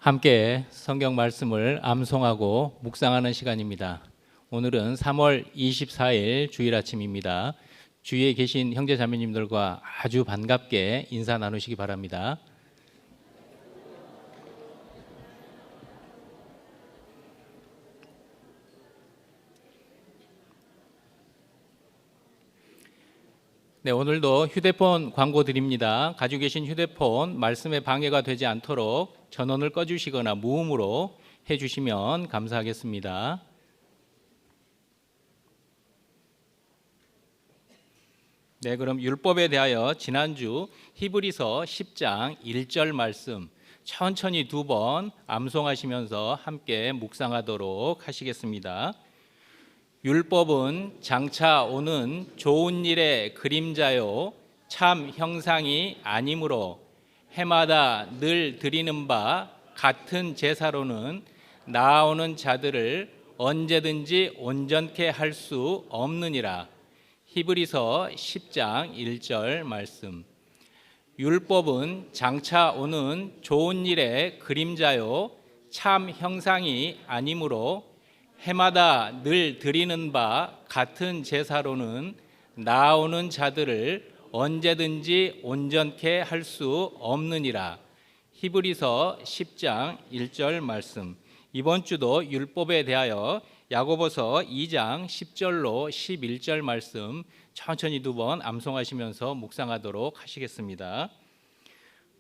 함께 성경 말씀을 암송하고 묵상하는 시간입니다. 오늘은 3월 24일 주일 아침입니다. 주위에 계신 형제 자매님들과 아주 반갑게 인사 나누시기 바랍니다. 네, 오늘도 휴대폰 광고 드립니다. 가지고 계신 휴대폰 말씀에 방해가 되지 않도록 전원을 꺼주시거나 무음으로 해주시면 감사하겠습니다. 네, 그럼 율법에 대하여 지난주 히브리서 10장 1절 말씀 천천히 두 번 암송하시면서 함께 묵상하도록 하시겠습니다. 율법은 장차 오는 좋은 일의 그림자요 참 형상이 아니므로 해마다 늘 드리는 바 같은 제사로는 나아오는 자들을 언제든지 온전케 할 수 없느니라. 히브리서 10장 1절 말씀. 율법은 장차 오는 좋은 일의 그림자요 참 형상이 아니므로 해마다 늘 드리는 바 같은 제사로는 나아오는 자들을 언제든지 온전케 할 수 없느니라. 히브리서 10장 1절 말씀. 이번 주도 율법에 대하여 야고보서 2장 10절로 11절 말씀 천천히 두 번 암송하시면서 묵상하도록 하시겠습니다.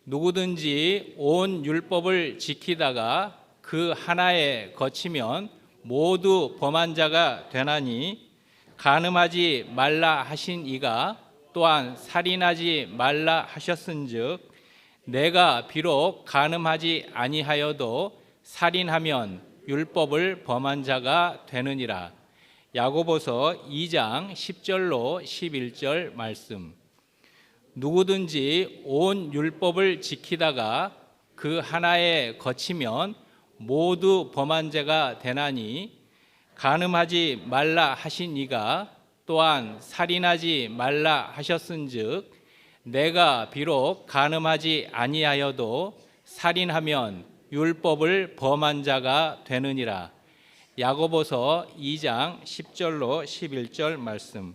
누구든지 온 율법을 지키다가 그 하나에 거치면 모두 범한 자가 되나니 간음하지 말라 하신 이가 또한 살인하지 말라 하셨은즉 내가 비록 간음하지 아니하여도 살인하면 율법을 범한 자가 되느니라. 야고보서 2장 10절로 11절 말씀. 누구든지 온 율법을 지키다가 그 하나에 거치면 모두 범한 자가 되나니 간음하지 말라 하신 이가 또한 살인하지 말라 하셨은즉 내가 비록 간음하지 아니하여도 살인하면 율법을 범한 자가 되느니라. 야고보서 2장 10절로 11절 말씀.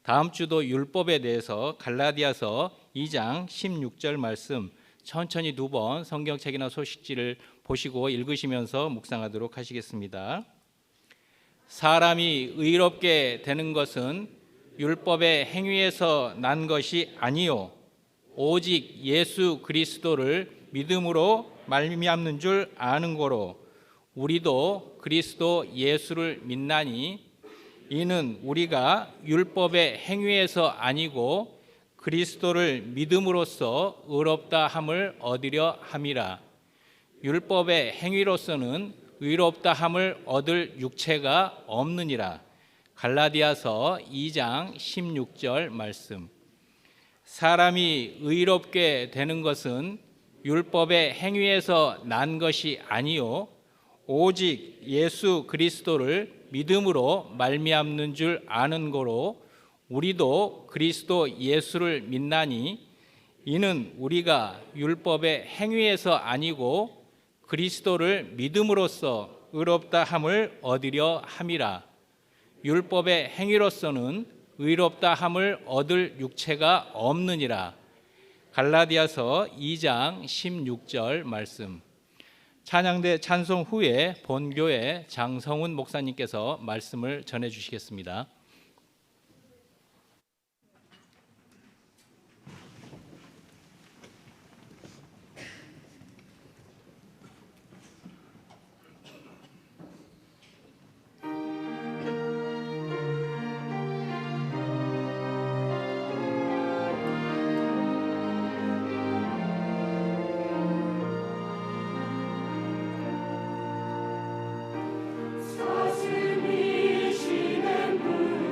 다음 주도 율법에 대해서 갈라디아서 2장 16절 말씀 천천히 두 번 성경책이나 소식지를 보시고 읽으시면서 묵상하도록 하시겠습니다. 사람이 의롭게 되는 것은 율법의 행위에서 난 것이 아니요 오직 예수 그리스도를 믿음으로 말미암는 줄 아는 거로 우리도 그리스도 예수를 믿나니 이는 우리가 율법의 행위에서 아니고 그리스도를 믿음으로써 의롭다 함을 얻으려 함이라. 율법의 행위로서는 의롭다 함을 얻을 육체가 없느니라. 갈라디아서 2장 16절 말씀. 사람이 의롭게 되는 것은 율법의 행위에서 난 것이 아니요 오직 예수 그리스도를 믿음으로 말미암는 줄 아는 거로 우리도 그리스도 예수를 믿나니 이는 우리가 율법의 행위에서 아니고 그리스도를 믿음으로써 의롭다 함을 얻으려 함이라. 율법의 행위로서는 의롭다 함을 얻을 육체가 없느니라. 갈라디아서 2장 16절 말씀. 찬양대 찬송 후에 본교회 장성훈 목사님께서 말씀을 전해 주시겠습니다. 사슴이 쉬는 분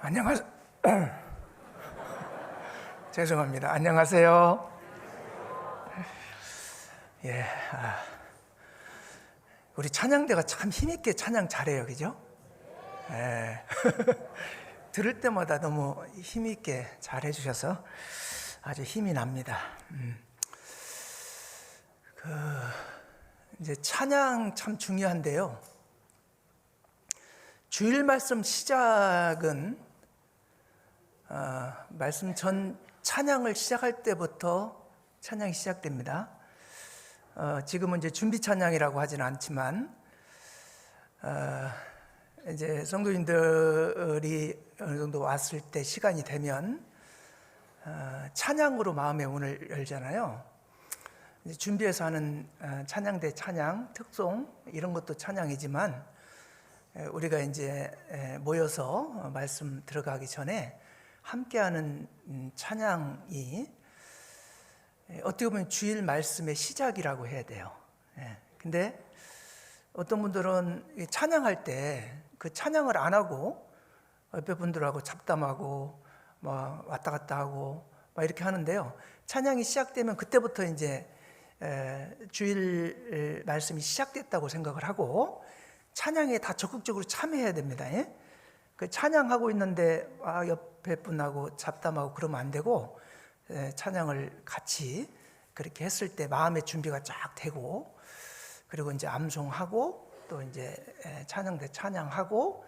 안녕하세요. 죄송합니다. 안녕하세요. 예, 우리 찬양대가 참 힘있게 찬양 잘해요, 그죠? 예. 들을 때마다 너무 힘있게 잘해주셔서 아주 힘이 납니다. 이제 찬양 참 중요한데요. 주일 말씀 시작은 말씀 전 찬양을 시작할 때부터 찬양이 시작됩니다. 지금은 이제 준비 찬양이라고 하지는 않지만 이제 성도님들이 어느 정도 왔을 때 시간이 되면 찬양으로 마음의 문을 열잖아요. 이제 준비해서 하는 찬양대 찬양, 특송 이런 것도 찬양이지만 우리가 이제 모여서 말씀 들어가기 전에 함께하는 찬양이 어떻게 보면 주일 말씀의 시작이라고 해야 돼요. 근데 어떤 분들은 찬양할 때 그 찬양을 안 하고 옆에 분들하고 잡담하고 막 왔다 갔다 하고 막 이렇게 하는데요. 찬양이 시작되면 그때부터 이제 주일 말씀이 시작됐다고 생각을 하고 찬양에 다 적극적으로 참여해야 됩니다. 그 찬양하고 있는데 옆에 분하고 잡담하고 그러면 안 되고 찬양을 같이 그렇게 했을 때 마음의 준비가 쫙 되고 그리고 이제 암송하고 또 이제 찬양대 찬양하고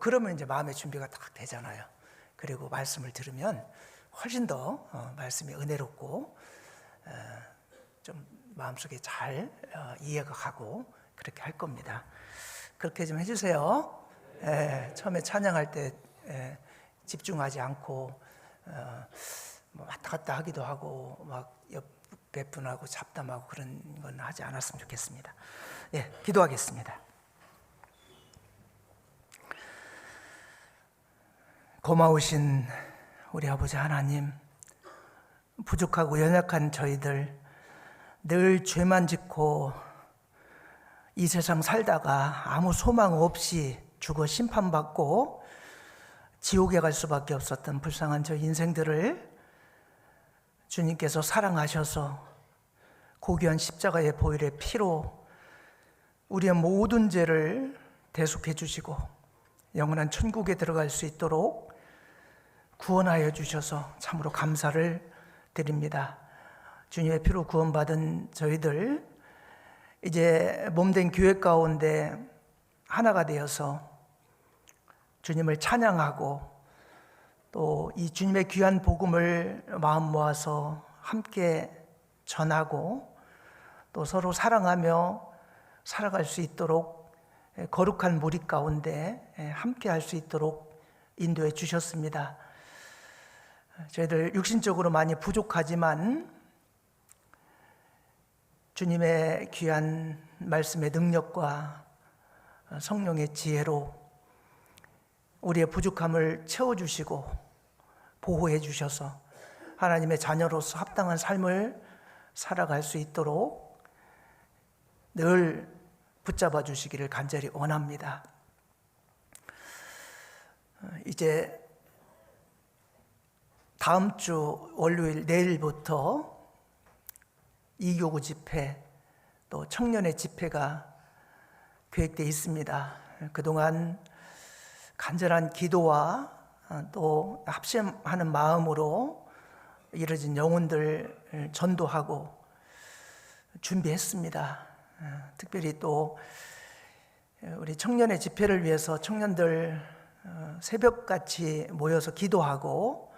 그러면 이제 마음의 준비가 딱 되잖아요. 그리고 말씀을 들으면 훨씬 더 말씀이 은혜롭고 좀 마음속에 잘 이해가 가고 그렇게 할 겁니다. 그렇게 좀 해주세요. 처음에 찬양할 때 집중하지 않고 뭐 왔다 갔다 하기도 하고 막 옆에 분하고 잡담하고 그런 건 하지 않았으면 좋겠습니다. 기도하겠습니다. 고마우신 우리 아버지 하나님, 부족하고 연약한 저희들 늘 죄만 짓고 이 세상 살다가 아무 소망 없이 죽어 심판받고 지옥에 갈 수밖에 없었던 불쌍한 저 인생들을 주님께서 사랑하셔서 고귀한 십자가의 보혈의 피로 우리의 모든 죄를 대속해 주시고 영원한 천국에 들어갈 수 있도록 구원하여 주셔서 참으로 감사를 드립니다. 주님의 피로 구원받은 저희들 이제 몸된 교회 가운데 하나가 되어서 주님을 찬양하고 또 이 주님의 귀한 복음을 마음 모아서 함께 전하고 또 서로 사랑하며 살아갈 수 있도록 거룩한 무리 가운데 함께 할 수 있도록 인도해 주셨습니다. 저희들 육신적으로 많이 부족하지만 주님의 귀한 말씀의 능력과 성령의 지혜로 우리의 부족함을 채워주시고 보호해 주셔서 하나님의 자녀로서 합당한 삶을 살아갈 수 있도록 늘 붙잡아 주시기를 간절히 원합니다. 이제 다음 주 월요일 내일부터 이교구 집회 또 청년의 집회가 계획되어 있습니다. 그동안 간절한 기도와 또 합심하는 마음으로 이뤄진 영혼들 전도하고 준비했습니다. 특별히 또 우리 청년의 집회를 위해서 청년들 새벽같이 모여서 기도하고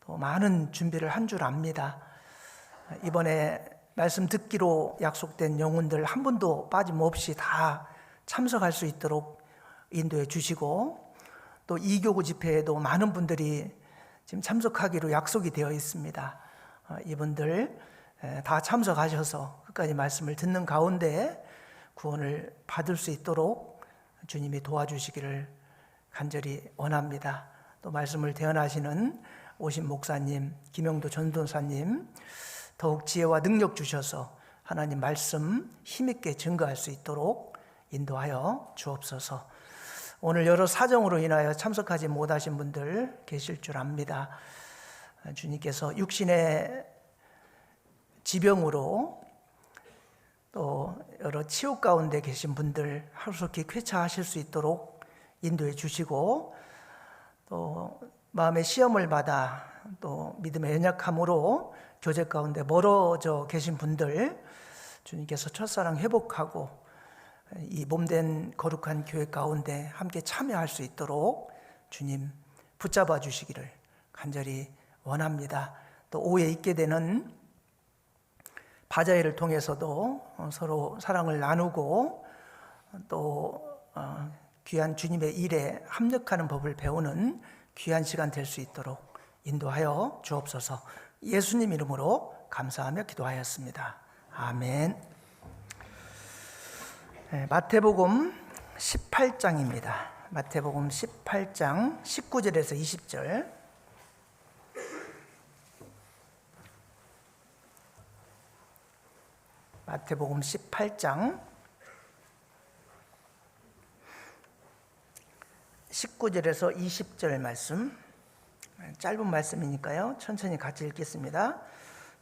또 많은 준비를 한 줄 압니다. 이번에 말씀 듣기로 약속된 영혼들 한 분도 빠짐없이 다 참석할 수 있도록 인도해 주시고 또 이교구 집회에도 많은 분들이 지금 참석하기로 약속이 되어 있습니다. 이분들 다 참석하셔서 끝까지 말씀을 듣는 가운데 구원을 받을 수 있도록 주님이 도와주시기를 간절히 원합니다. 또 말씀을 대언하시는 오신 목사님, 김영도 전도사님 더욱 지혜와 능력 주셔서 하나님 말씀 힘있게 증거할 수 있도록 인도하여 주옵소서. 오늘 여러 사정으로 인하여 참석하지 못하신 분들 계실 줄 압니다. 주님께서 육신의 지병으로 또 여러 치욕 가운데 계신 분들 하루속히 쾌차하실 수 있도록 인도해 주시고, 또 마음의 시험을 받아 또 믿음의 연약함으로 교제 가운데 멀어져 계신 분들 주님께서 첫사랑 회복하고 이 몸된 거룩한 교회 가운데 함께 참여할 수 있도록 주님 붙잡아 주시기를 간절히 원합니다. 또 오후에 있게 되는 바자회를 통해서도 서로 사랑을 나누고 또 귀한 주님의 일에 합력하는 법을 배우는 귀한 시간 될 수 있도록 인도하여 주옵소서. 예수님 이름으로 감사하며 기도하였습니다. 아멘. 마태복음 18장입니다. 마태복음 18장 19절에서 20절. 마태복음 18장 19절에서 20절 말씀, 짧은 말씀이니까요 천천히 같이 읽겠습니다.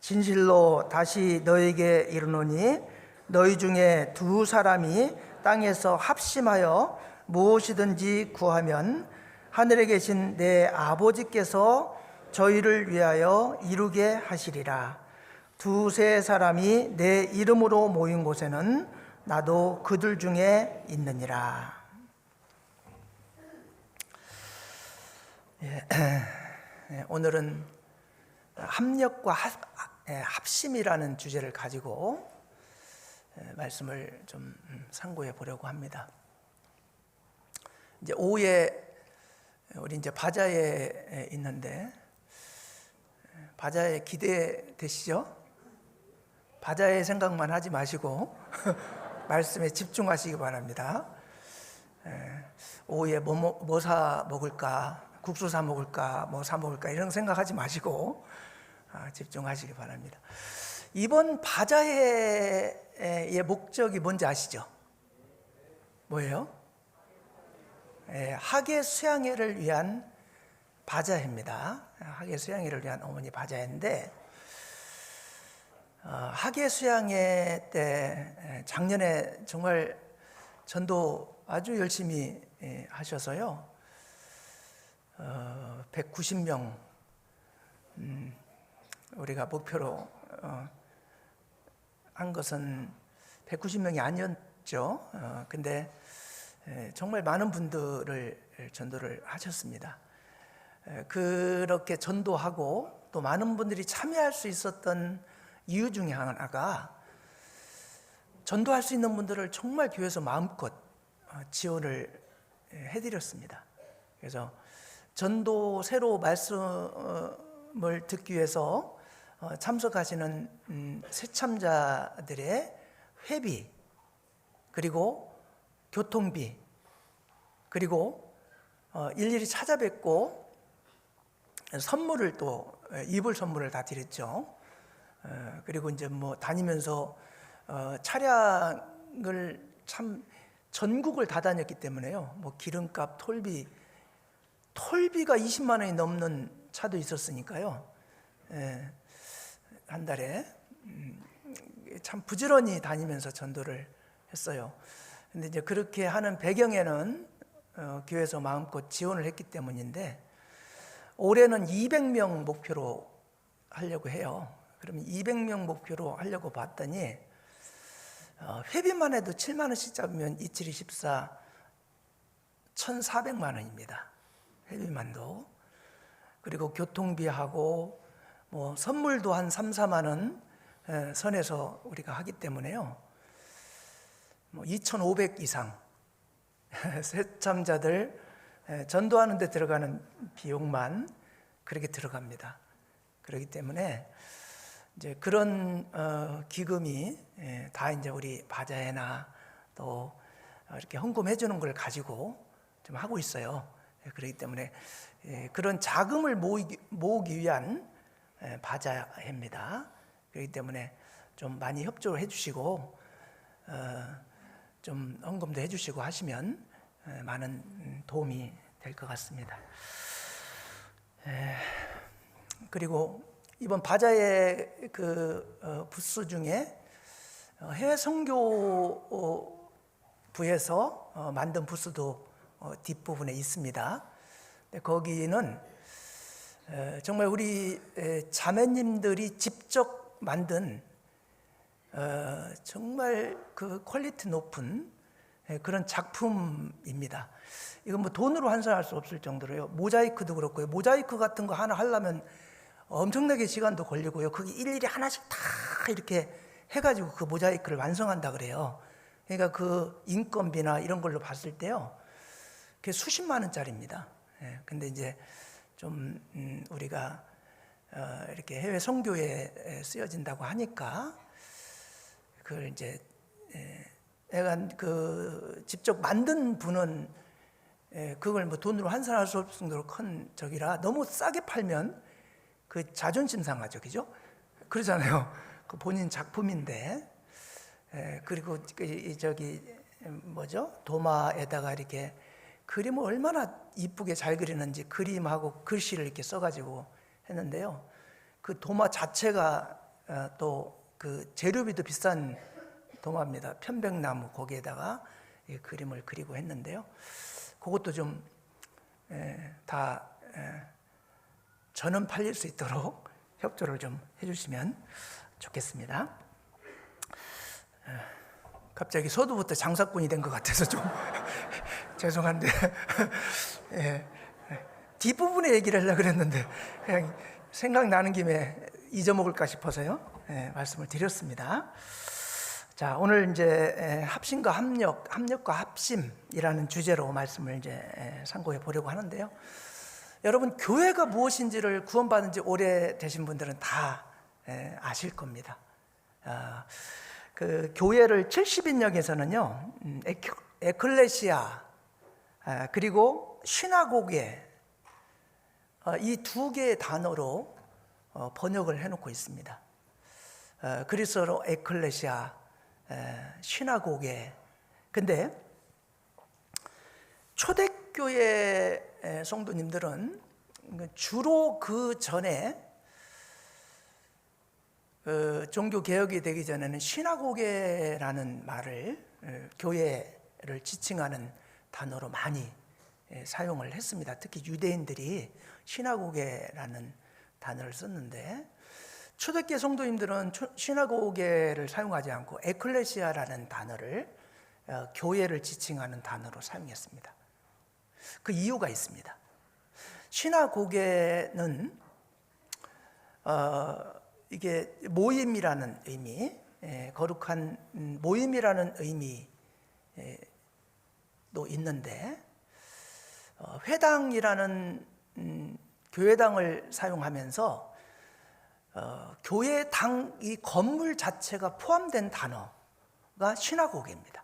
진실로 다시 너에게 이르노니 너희 중에 두 사람이 땅에서 합심하여 무엇이든지 구하면 하늘에 계신 내 아버지께서 저희를 위하여 이루게 하시리라. 두세 사람이 내 이름으로 모인 곳에는 나도 그들 중에 있느니라. 오늘은 합력과 합심이라는 주제를 가지고 말씀을 좀 상고해 보려고 합니다. 이제 오후에 우리 이제 바자회에 있는데, 바자회 기대되시죠? 바자회 생각만 하지 마시고 말씀에 집중하시기 바랍니다. 오후에 뭐 사 먹을까, 국수 사 먹을까, 뭐 사 먹을까 이런 생각하지 마시고 집중하시기 바랍니다. 이번 바자회의 목적이 뭔지 아시죠? 뭐예요? 학예 수양회를 위한 바자회입니다. 학예 수양회를 위한 어머니 바자회인데, 학예 수양회 때 작년에 정말 전도 아주 열심히 하셔서요, 190명 우리가 목표로 한 것은 190명이 아니었죠. 근데 정말 많은 분들을 전도를 하셨습니다. 그렇게 전도하고 또 많은 분들이 참여할 수 있었던 이유 중에 하나가, 전도할 수 있는 분들을 정말 교회에서 마음껏 지원을 해드렸습니다. 그래서 전도 새로 말씀을 듣기 위해서 참석하시는 새참자들의 회비, 그리고 교통비, 그리고 일일이 찾아뵙고 선물을 또 이불 선물을 다 드렸죠. 그리고 이제 뭐 다니면서 차량을 참 전국을 다 다녔기 때문에요. 뭐 기름값, 톨비가 20만 원이 넘는 차도 있었으니까요. 한 달에 참 부지런히 다니면서 전도를 했어요. 근데 이제 그렇게 하는 배경에는 교회에서 마음껏 지원을 했기 때문인데, 올해는 200명 목표로 하려고 해요. 그러면 200명 목표로 하려고 봤더니 회비만 해도 7만 원씩 잡으면 27, 24, 1,400만 원입니다. 회비만도. 그리고 교통비하고 뭐 선물도 한 3, 4만 원 선에서 우리가 하기 때문에요. 뭐 2,500 이상 새참자들 전도하는 데 들어가는 비용만 그렇게 들어갑니다. 그렇기 때문에 이제 그런 기금이 다 이제 우리 바자회나 또 이렇게 헌금해 주는 걸 가지고 좀 하고 있어요. 그렇기 때문에 그런 자금을 모으기 위한 바자회입니다. 그렇기 때문에 좀 많이 협조를 해주시고 좀 헌금도 해주시고 하시면 많은 도움이 될 것 같습니다. 그리고 이번 바자의 부스 중에 해외 선교 부에서 만든 부스도 뒷부분에 있습니다. 거기는 정말 우리 자매님들이 직접 만든 정말 그 퀄리티 높은 그런 작품입니다. 이건 뭐 돈으로 환산할 수 없을 정도로요. 모자이크도 그렇고요. 모자이크 같은 거 하나 하려면 엄청나게 시간도 걸리고요. 그게 일일이 하나씩 다 이렇게 해가지고 그 모자이크를 완성한다 그래요. 그러니까 그 인건비나 이런 걸로 봤을 때요, 그게 수십만 원짜리입니다. 근데 이제 좀 우리가 이렇게 해외 선교에 쓰여진다고 하니까 그걸 이제 약간 그 직접 만든 분은 그걸 뭐 돈으로 환산할 수 없을 정도로 큰 저기라 너무 싸게 팔면 그 자존심 상하죠, 그죠? 그러잖아요. 그 본인 작품인데. 그리고 저기 뭐죠? 도마에다가 이렇게 그림을 얼마나 이쁘게 잘 그리는지 그림하고 글씨를 이렇게 써가지고 했는데요. 그 도마 자체가 또 그 재료비도 비싼 도마입니다. 편백나무 거기에다가 그림을 그리고 했는데요. 그것도 좀 다 전원 팔릴 수 있도록 협조를 좀 해주시면 좋겠습니다. 갑자기 서두부터 장사꾼이 된 것 같아서 좀 죄송한데 뒷부분에 얘기를 하려고 그랬는데 그냥 생각나는 김에 잊어먹을까 싶어서요. 말씀을 드렸습니다. 자, 오늘 이제 합심과 합력과 합심이라는 주제로 말씀을 이제 상고해 보려고 하는데요. 여러분, 교회가 무엇인지를 구원받은 지 오래되신 분들은 다 아실 겁니다. 그 교회를 70인역에서는요, 에클레시아 그리고 시나고게 이 두 개의 단어로 번역을 해놓고 있습니다. 그리스어로 에클레시아, 시나고게. 근데 초대교회 성도님들은 주로 그 전에 종교 개혁이 되기 전에는 시나고게라는 말을 교회를 지칭하는 단어로 많이 사용을 했습니다. 특히 유대인들이 시나고게라는 단어를 썼는데 초대교회 성도님들은 시나고게를 사용하지 않고 에클레시아라는 단어를 교회를 지칭하는 단어로 사용했습니다. 그 이유가 있습니다. 시나고게는 이게 모임이라는 의미, 거룩한 모임이라는 의미도 있는데 회당이라는 교회당을 사용하면서 교회당 이 건물 자체가 포함된 단어가 시나고게입니다.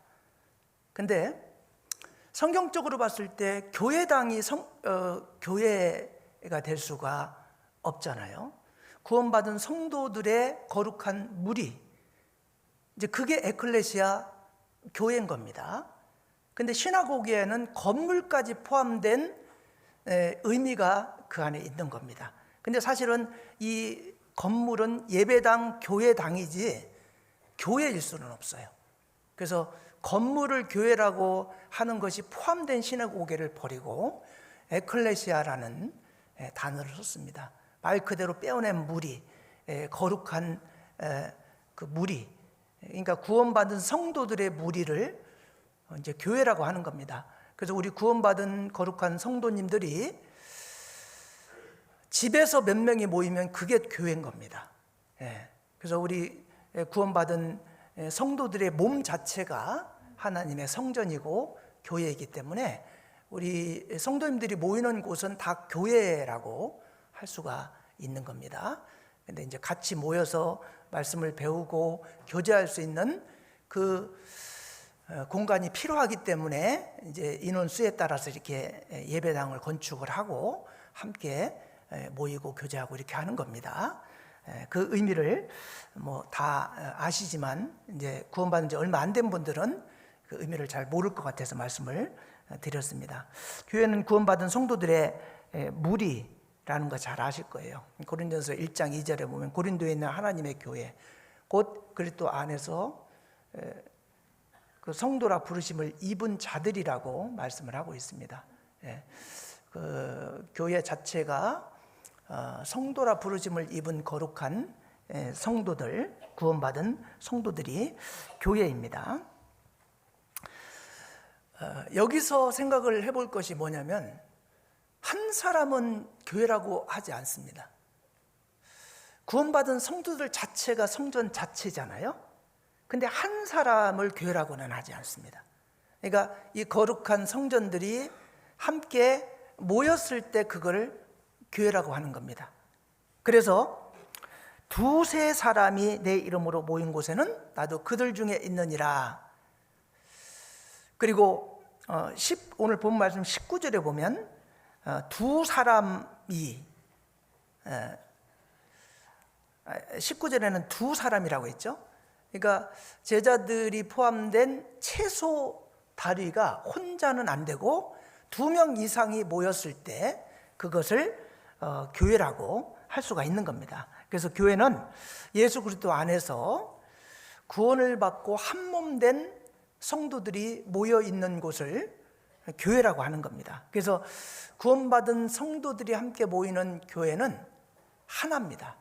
근데 성경적으로 봤을 때 교회당이 교회가 될 수가 없잖아요. 구원받은 성도들의 거룩한 무리, 이제 그게 에클레시아 교회인 겁니다. 근데 시나고게에는 건물까지 포함된 의미가 그 안에 있는 겁니다. 근데 사실은 이 건물은 예배당, 교회당이지 교회일 수는 없어요. 그래서 건물을 교회라고 하는 것이 포함된 시나고게를 버리고 에클레시아라는 단어를 썼습니다. 말 그대로 빼어낸 무리, 거룩한 그 무리, 그러니까 구원받은 성도들의 무리를 이제 교회라고 하는 겁니다. 그래서 우리 구원받은 거룩한 성도님들이 집에서 몇 명이 모이면 그게 교회인 겁니다. 그래서 우리 구원받은 성도들의 몸 자체가 하나님의 성전이고 교회이기 때문에 우리 성도님들이 모이는 곳은 다 교회라고 할 수가 있는 겁니다. 근데 이제 같이 모여서 말씀을 배우고 교제할 수 있는 그 공간이 필요하기 때문에 이제 인원수에 따라서 이렇게 예배당을 건축을 하고 함께 모이고 교제하고 이렇게 하는 겁니다. 그 의미를 뭐 다 아시지만 이제 구원받은 지 얼마 안 된 분들은 그 의미를 잘 모를 것 같아서 말씀을 드렸습니다. 교회는 구원받은 성도들의 무리라는 거 잘 아실 거예요. 고린도전서 1장 2절에 보면 고린도에 있는 하나님의 교회, 곧 그리스도 안에서 그 성도라 부르심을 입은 자들이라고 말씀을 하고 있습니다. 그 교회 자체가 성도라 부르심을 입은 거룩한 성도들, 구원받은 성도들이 교회입니다. 여기서 생각을 해볼 것이 뭐냐면, 한 사람은 교회라고 하지 않습니다. 구원받은 성도들 자체가 성전 자체잖아요. 근데 한 사람을 교회라고는 하지 않습니다. 그러니까 이 거룩한 성전들이 함께 모였을 때 그걸 교회라고 하는 겁니다. 그래서 두세 사람이 내 이름으로 모인 곳에는 나도 그들 중에 있느니라. 그리고 오늘 본 말씀 19절에 보면 두 사람이 19절에는 두 사람이라고 했죠. 그러니까 제자들이 포함된 최소 다리가 혼자는 안 되고 2명 이상이 모였을 때 그것을 교회라고 할 수가 있는 겁니다. 그래서 교회는 예수 그리스도 안에서 구원을 받고 한 몸 된 성도들이 모여 있는 곳을 교회라고 하는 겁니다. 그래서 구원받은 성도들이 함께 모이는 교회는 하나입니다.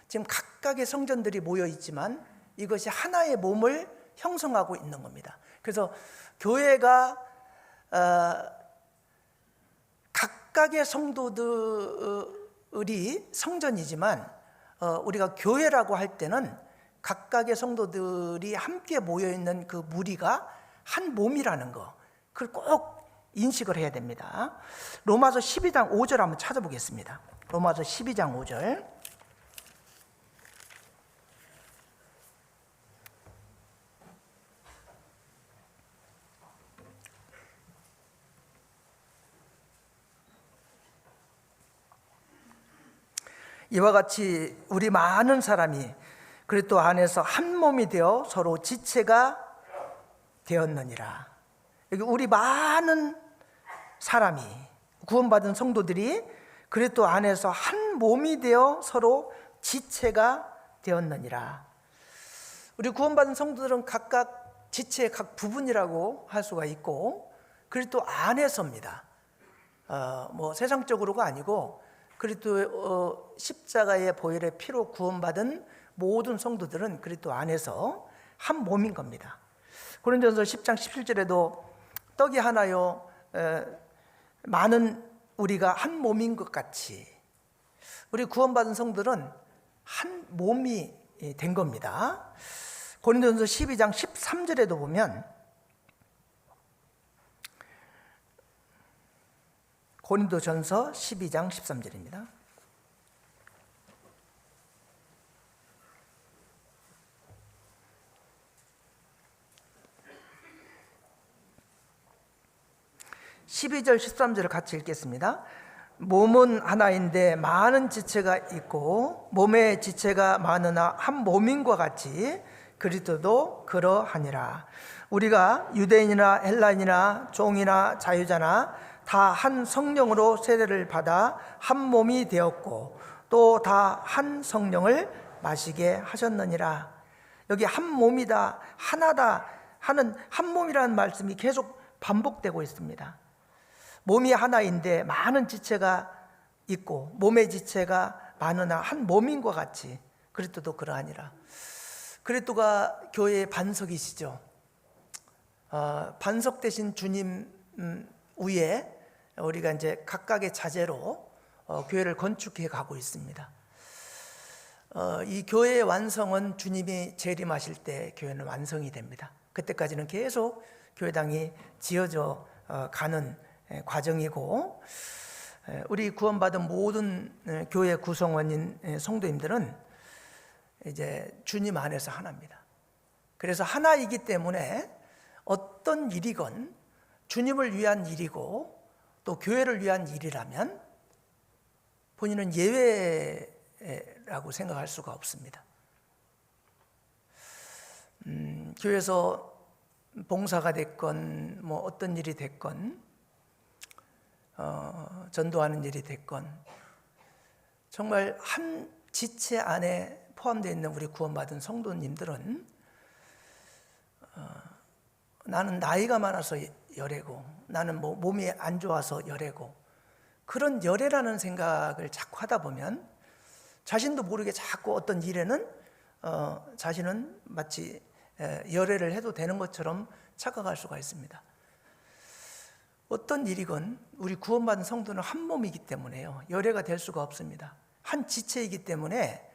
지금 각각의 성전들이 모여 있지만 이것이 하나의 몸을 형성하고 있는 겁니다. 그래서 교회가 각각의 성도들이 성전이지만 우리가 교회라고 할 때는 각각의 성도들이 함께 모여있는 그 무리가 한 몸이라는 거, 그걸 꼭 인식을 해야 됩니다. 로마서 12장 5절 한번 찾아보겠습니다. 로마서 12장 5절. 이와 같이 우리 많은 사람이 그리스도 안에서 한 몸이 되어 서로 지체가 되었느니라. 여기 우리 많은 사람이, 구원받은 성도들이 그리스도 안에서 한 몸이 되어 서로 지체가 되었느니라. 우리 구원받은 성도들은 각각 지체의 각 부분이라고 할 수가 있고 그리스도 안에서입니다. 세상적으로가 아니고 그리스도 십자가의 보혈의 피로 구원받은 모든 성도들은 그리스도 안에서 한 몸인 겁니다. 고린도전서 10장 17절에도 떡이 하나요 많은 우리가 한 몸인 것 같이 우리 구원받은 성들은 한 몸이 된 겁니다. 고린도전서 12장 13절에도 보면 고린도전서 12장 13절입니다. (12절) (13절을) 같이 읽겠습니다. 몸은 하나인데 많은 지체가 있고 몸의 지체가 많으나 한 몸인과 같이 그리스도도 그러하니라. 우리가 유대인이나 헬라인이나 종이나 자유자나 다 한 성령으로 세례를 받아 한 몸이 되었고 또 다 한 성령을 마시게 하셨느니라. 여기 한 몸이다, 하나다 하는 한 몸이라는 말씀이 계속 반복되고 있습니다. 몸이 하나인데 많은 지체가 있고 몸의 지체가 많으나 한 몸인 것 같이 그리스도도 그러하니라. 그리스도가 교회의 반석이시죠. 반석 되신 주님 위에 우리가 이제 각각의 자재로 교회를 건축해 가고 있습니다. 이 교회의 완성은 주님이 재림하실 때 교회는 완성이 됩니다. 그때까지는 계속 교회당이 지어져 가는 과정이고 우리 구원받은 모든 교회 구성원인 성도님들은 이제 주님 안에서 하나입니다. 그래서 하나이기 때문에 어떤 일이건 주님을 위한 일이고 또 교회를 위한 일이라면 본인은 예외라고 생각할 수가 없습니다. 교회에서 봉사가 됐건 뭐 어떤 일이 됐건 전도하는 일이 됐건 정말 한 지체 안에 포함되어 있는 우리 구원받은 성도님들은 나는 나이가 많아서 열애고 나는 뭐 몸이 안 좋아서 열애고 그런 열애라는 생각을 자꾸 하다 보면 자신도 모르게 자꾸 어떤 일에는 자신은 마치 열애를 해도 되는 것처럼 착각할 수가 있습니다. 어떤 일이건 우리 구원받은 성도는 한 몸이기 때문에요. 열애가 될 수가 없습니다. 한 지체이기 때문에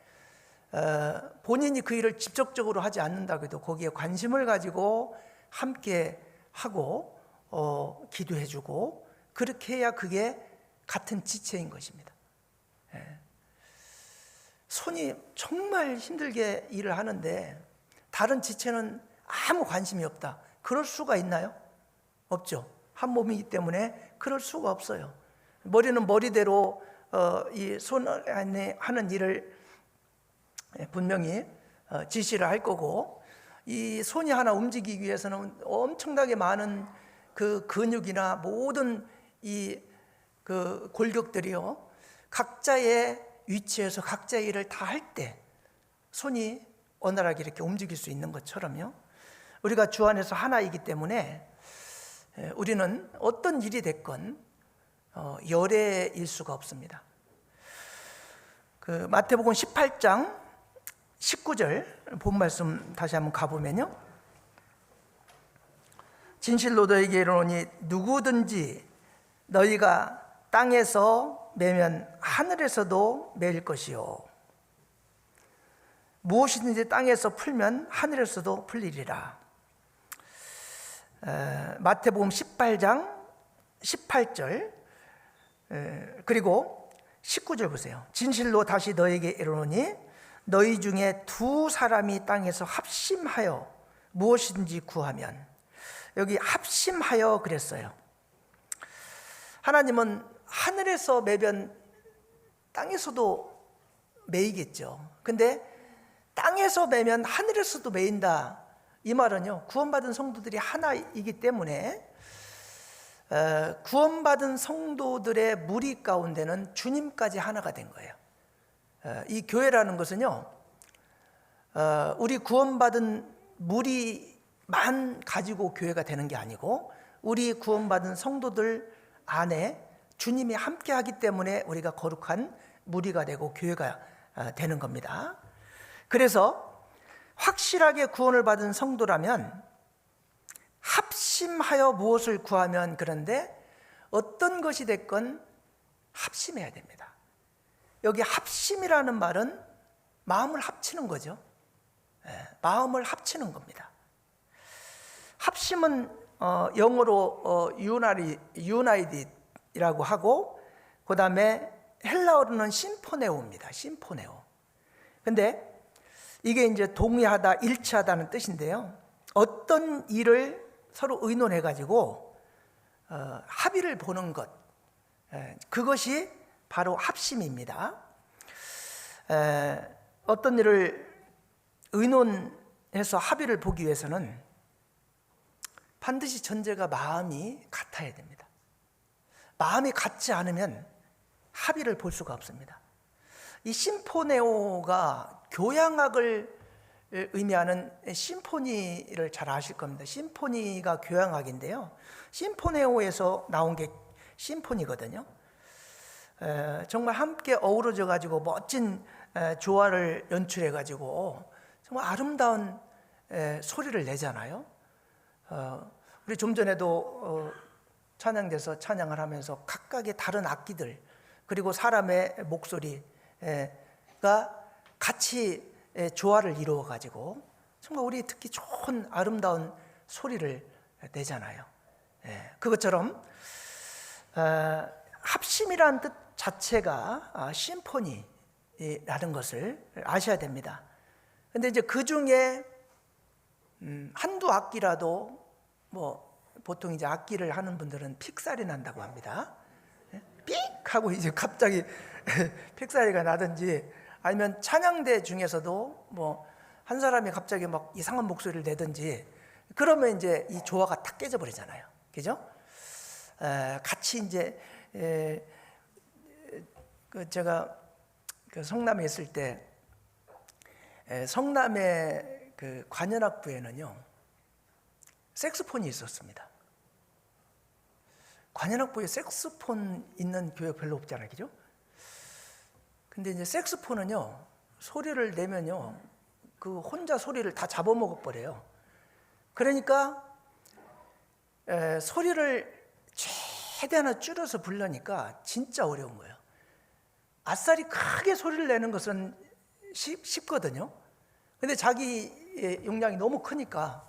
본인이 그 일을 직접적으로 하지 않는다고 해도 거기에 관심을 가지고 함께 하고 기도해주고 그렇게 해야 그게 같은 지체인 것입니다. 손이 정말 힘들게 일을 하는데 다른 지체는 아무 관심이 없다. 그럴 수가 있나요? 없죠. 한 몸이기 때문에 그럴 수가 없어요. 머리는 머리대로 이 손 안에 하는 일을 분명히 지시를 할 거고 이 손이 하나 움직이기 위해서는 엄청나게 많은 그 근육이나 모든 이 그 골격들이요 각자의 위치에서 각자의 일을 다 할 때 손이 원활하게 이렇게 움직일 수 있는 것처럼요 우리가 주 안에서 하나이기 때문에 우리는 어떤 일이 됐건 열애일 수가 없습니다. 그 마태복음 18장 19절 본 말씀 다시 한번 가보면요 진실로 너희에게 이르노니 누구든지 너희가 땅에서 매면 하늘에서도 매일 것이요 무엇이든지 땅에서 풀면 하늘에서도 풀리리라. 마태복음 18장 18절 그리고 19절 보세요. 진실로 다시 너에게 이르노니 너희 중에 두 사람이 땅에서 합심하여 무엇이든지 구하면 여기 합심하여 그랬어요. 하나님은 하늘에서 매면 땅에서도 매이겠죠. 근데 땅에서 매면 하늘에서도 매인다. 이 말은요 구원받은 성도들이 하나이기 때문에 구원받은 성도들의 무리 가운데는 주님까지 하나가 된 거예요. 이 교회라는 것은요 우리 구원받은 무리만 가지고 교회가 되는 게 아니고 우리 구원받은 성도들 안에 주님이 함께하기 때문에 우리가 거룩한 무리가 되고 교회가 되는 겁니다. 그래서 확실하게 구원을 받은 성도라면 합심하여 무엇을 구하면 그런데 어떤 것이 됐건 합심해야 됩니다. 여기 합심이라는 말은 마음을 합치는 거죠. 마음을 합치는 겁니다. 합심은 영어로 유나이디라고 하고 그 다음에 헬라어로는 심포네오입니다. 심포네오. 근데 이게 이제 동의하다, 일치하다는 뜻인데요. 어떤 일을 서로 의논해 가지고 합의를 보는 것, 그것이 바로 합심입니다. 어떤 일을 의논해서 합의를 보기 위해서는 반드시 전제가 마음이 같아야 됩니다. 마음이 같지 않으면 합의를 볼 수가 없습니다. 이 심포네오가 교향악을 의미하는 심포니를 잘 아실 겁니다. 심포니가 교향악인데요. 심포네오에서 나온 게 심포니거든요. 정말 함께 어우러져 가지고 멋진 조화를 연출해 가지고 정말 아름다운 소리를 내잖아요. 우리 좀 전에도 찬양돼서 찬양을 하면서 각각의 다른 악기들 그리고 사람의 목소리가 같이 조화를 이루어 가지고 정말 우리 듣기 좋은 아름다운 소리를 내잖아요. 그것처럼 합심이라는 뜻 자체가 심포니라는 것을 아셔야 됩니다. 근데 이제 그 중에 한두 악기라도 뭐 보통 이제 악기를 하는 분들은 픽살이 난다고 합니다. 삑 하고 이제 갑자기 픽살이가 나든지 아니면 찬양대 중에서도 뭐 한 사람이 갑자기 막 이상한 목소리를 내든지 그러면 이제 이 조화가 탁 깨져버리잖아요. 그죠? 같이 이제 제가 그 성남에 있을 때 성남의 그 관현악부에는요 색소폰이 있었습니다. 관현악부에 색소폰 있는 교회 별로 없잖아요, 그죠? 근데 이제 색소폰은요 소리를 내면요 그 혼자 소리를 다 잡아먹어 버려요. 그러니까 소리를 최대한 줄여서 부르니까 진짜 어려운 거예요. 아싸리 크게 소리를 내는 것은 쉽거든요. 근데 자기 용량이 너무 크니까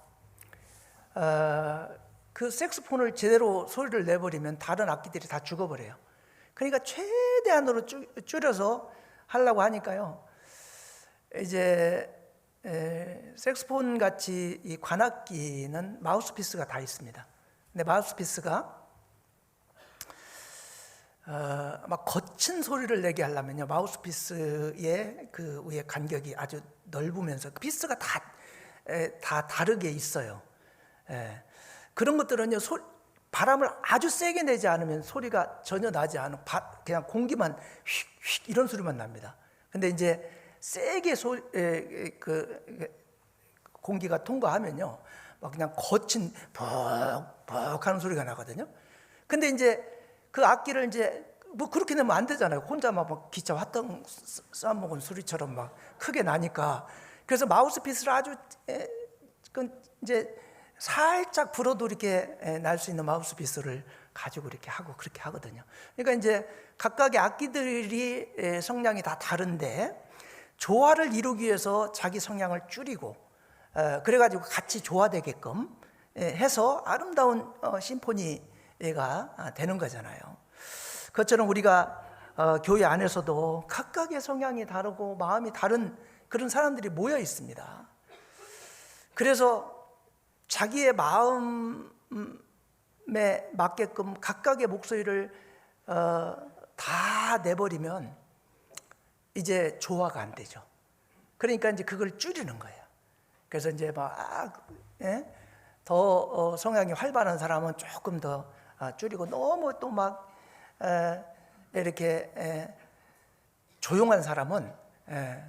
그 색소폰을 제대로 소리를 내버리면 다른 악기들이 다 죽어버려요. 그러니까 최대한으로 줄여서 하려고 하니까요. 이제 색소폰 같이 이 관악기는 마우스피스가 다 있습니다. 근데 마우스피스가 막 거친 소리를 내게 하려면요 마우스피스의 그 위에 간격이 아주 넓으면서 그 피스가 다 다르게 있어요. 그런 것들은요 바람을 아주 세게 내지 않으면 소리가 전혀 나지 않은 그냥 공기만 휙휙 이런 소리만 납니다. 근데 이제 세게 공기가 통과하면요 막 그냥 거친 벅벅 하는 소리가 나거든요. 근데 이제 그 악기를 이제 뭐 그렇게 내면 안 되잖아요. 혼자 막 기차 화떡 싸먹은 소리처럼 막 크게 나니까. 그래서 마우스피스를 아주 이제 살짝 불어도 이렇게 날 수 있는 마우스피스를 가지고 이렇게 하고 그렇게 하거든요. 그러니까 이제 각각의 악기들이 성량이 다 다른데 조화를 이루기 위해서 자기 성량을 줄이고 그래가지고 같이 조화되게끔 해서 아름다운 심포니가 되는 거잖아요. 그것처럼 우리가 교회 안에서도 각각의 성향이 다르고 마음이 다른 그런 사람들이 모여 있습니다. 그래서 자기의 마음에 맞게끔 각각의 목소리를 다 내버리면 이제 조화가 안 되죠. 그러니까 이제 그걸 줄이는 거예요. 그래서 이제 더 성향이 활발한 사람은 조금 더 줄이고 너무 또 막 이렇게 조용한 사람은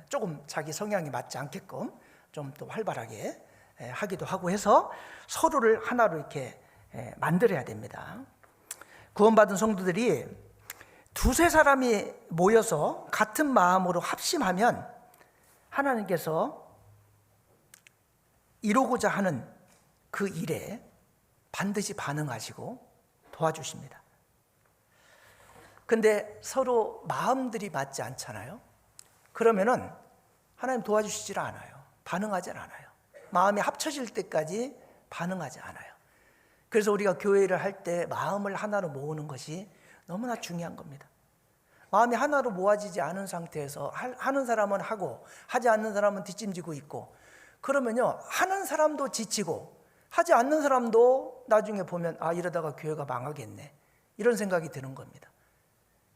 조금 자기 성향이 맞지 않게끔 좀 더 활발하게 하기도 하고 해서 서로를 하나로 이렇게 만들어야 됩니다. 구원받은 성도들이 두세 사람이 모여서 같은 마음으로 합심하면 하나님께서 이루고자 하는 그 일에 반드시 반응하시고 도와주십니다. 근데 서로 마음들이 맞지 않잖아요. 그러면은 하나님 도와주시질 않아요. 반응하질 않아요. 마음이 합쳐질 때까지 반응하지 않아요. 그래서 우리가 교회를 할 때 마음을 하나로 모으는 것이 너무나 중요한 겁니다. 마음이 하나로 모아지지 않은 상태에서 하는 사람은 하고 하지 않는 사람은 뒷짐지고 있고 그러면요 하는 사람도 지치고 하지 않는 사람도 나중에 보면 이러다가 교회가 망하겠네 이런 생각이 드는 겁니다.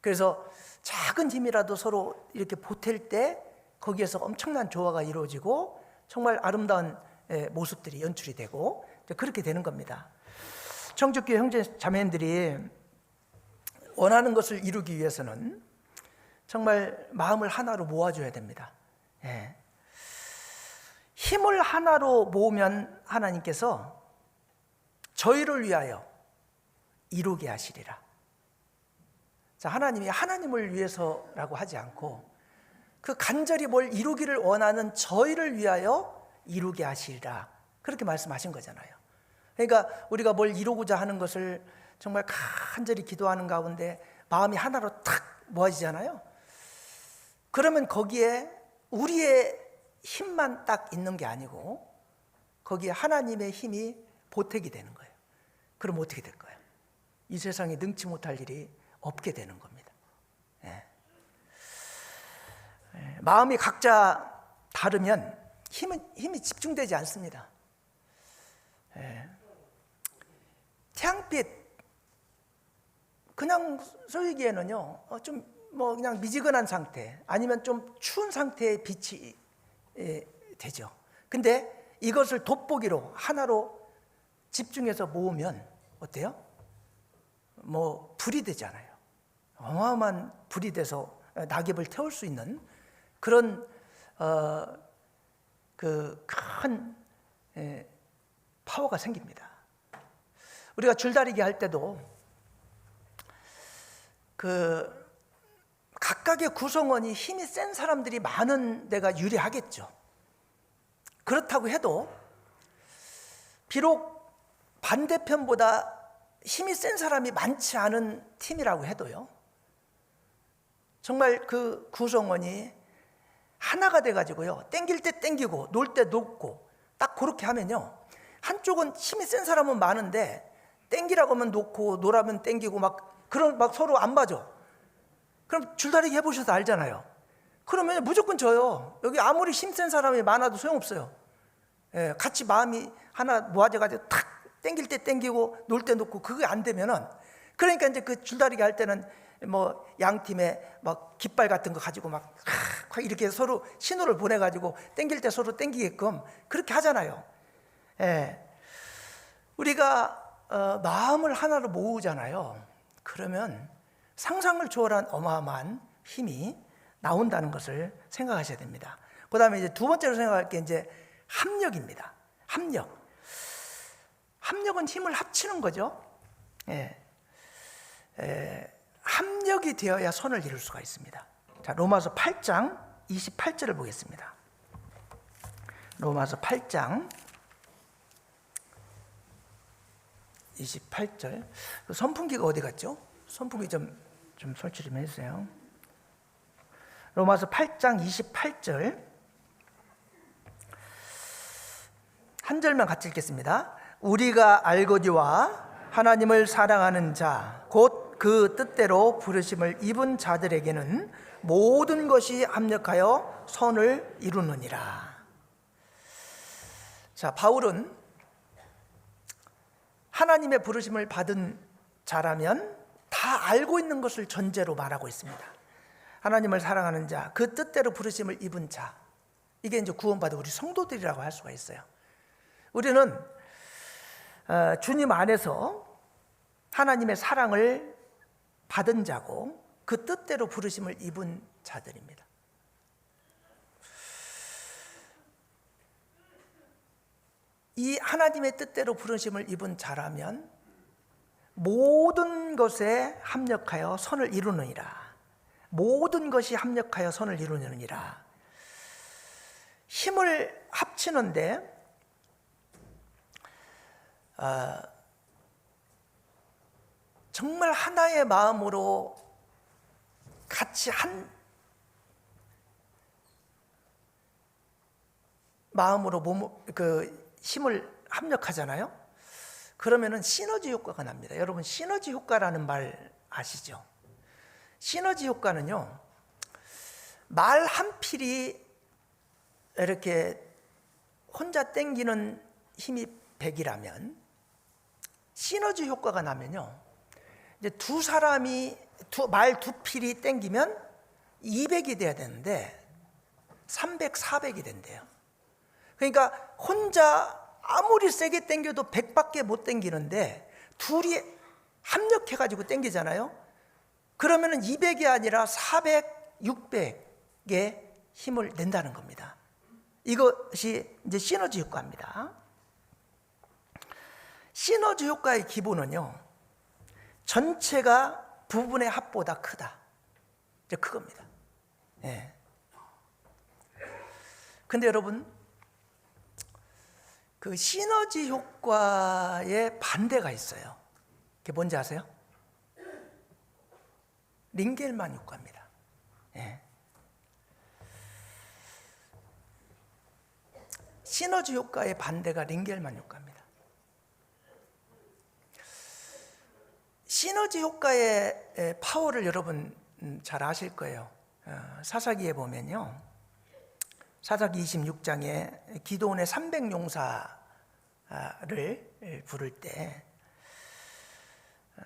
그래서 작은 힘이라도 서로 이렇게 보탤 때 거기에서 엄청난 조화가 이루어지고 정말 아름다운 모습들이 연출이 되고 그렇게 되는 겁니다. 청주교회 형제 자매님들이 원하는 것을 이루기 위해서는 정말 마음을 하나로 모아줘야 됩니다. 힘을 하나로 모으면 하나님께서 저희를 위하여 이루게 하시리라. 자, 하나님이 하나님을 위해서라고 하지 않고 그 간절히 뭘 이루기를 원하는 저희를 위하여 이루게 하시리라. 그렇게 말씀하신 거잖아요. 그러니까 우리가 뭘 이루고자 하는 것을 정말 간절히 기도하는 가운데 마음이 하나로 탁 모아지잖아요. 그러면 거기에 우리의 힘만 딱 있는 게 아니고 거기에 하나님의 힘이 보태게 되는 거예요. 그럼 어떻게 될까요? 이 세상에 능치 못할 일이 없게 되는 겁니다. 마음이 각자 다르면 힘이 집중되지 않습니다. 태양빛 그냥 쏘이기에는요 좀 뭐 그냥 미지근한 상태 아니면 좀 추운 상태의 빛이 되죠. 근데 이것을 돋보기로 하나로 집중해서 모으면 어때요? 뭐 불이 되잖아요. 어마어마한 불이 돼서 낙엽을 태울 수 있는 그런 그 큰 파워가 생깁니다. 우리가 줄다리기 할 때도 그 각각의 구성원이 힘이 센 사람들이 많은 데가 유리하겠죠. 그렇다고 해도 비록 반대편보다 힘이 센 사람이 많지 않은 팀이라고 해도요, 정말 그 구성원이 하나가 돼가지고요, 땡길 때 땡기고 놀 때 놓고 딱 그렇게 하면요, 한쪽은 힘이 센 사람은 많은데 땡기라고 하면 놓고 놀라면 땡기고 막 서로 안 맞아. 그럼 줄다리기 해보셔서 알잖아요. 그러면 무조건 져요. 여기 아무리 힘센 사람이 많아도 소용없어요. 예, 같이 마음이 하나 모아져가지고 탁 땡길 때 땡기고 놀 때 놓고 그게 안 되면은, 그러니까 이제 그 줄다리기 할 때는 뭐 양 팀에 막 깃발 같은 거 가지고 막 이렇게 서로 신호를 보내가지고 땡길 때 서로 땡기게끔 그렇게 하잖아요. 예, 우리가 마음을 하나로 모으잖아요. 그러면 상상을 초월한 어마어마한 힘이 나온다는 것을 생각하셔야 됩니다. 그 다음에 이제 두 번째로 생각할 게 이제 합력입니다. 합력은 힘을 합치는 거죠. 합력이 되어야 선을 이룰 수가 있습니다. 자, 로마서 8장 28절을 보겠습니다. 로마서 8장 28절. 선풍기가 어디 갔죠? 선풍기 좀 설치 좀 해주세요. 로마서 8장 28절 한 절만 같이 읽겠습니다. 우리가 알거니와 하나님을 사랑하는 자 곧 그 뜻대로 부르심을 입은 자들에게는 모든 것이 합력하여 선을 이루느니라. 자, 바울은 하나님의 부르심을 받은 자라면 다 알고 있는 것을 전제로 말하고 있습니다. 하나님을 사랑하는 자, 그 뜻대로 부르심을 입은 자, 이게 이제 구원받은 우리 성도들이라고 할 수가 있어요. 우리는 주님 안에서 하나님의 사랑을 받은 자고 그 뜻대로 부르심을 입은 자들입니다. 이 하나님의 뜻대로 부르심을 입은 자라면 모든 것에 합력하여 선을 이루느니라. 모든 것이 합력하여 선을 이루느니라. 힘을 합치는데 정말 하나의 마음으로 같이 한 마음으로 힘을 합력하잖아요. 그러면은 시너지 효과가 납니다. 여러분, 시너지 효과라는 말 아시죠? 시너지 효과는요, 말 한 필이 이렇게 혼자 땡기는 힘이 100이라면 시너지 효과가 나면요, 이제 두 사람이 말 두 필이 땡기면 200이 돼야 되는데 300, 400이 된대요. 그러니까 혼자 아무리 세게 땡겨도 100밖에 못 땡기는데 둘이 합력해가지고 땡기잖아요. 그러면은 200이 아니라 400, 600의 힘을 낸다는 겁니다. 이것이 이제 시너지 효과입니다. 시너지 효과의 기본은요, 전체가 부분의 합보다 크다. 이제 그겁니다. 예. 근데 여러분, 그 시너지 효과의 반대가 있어요. 그게 뭔지 아세요? 링겔만 효과입니다. 예. 시너지 효과의 반대가 링겔만 효과입니다. 시너지 효과의 파워를 여러분 잘 아실 거예요. 사사기에 보면요, 사사기 26장에 기도원의 300용사를 부를 때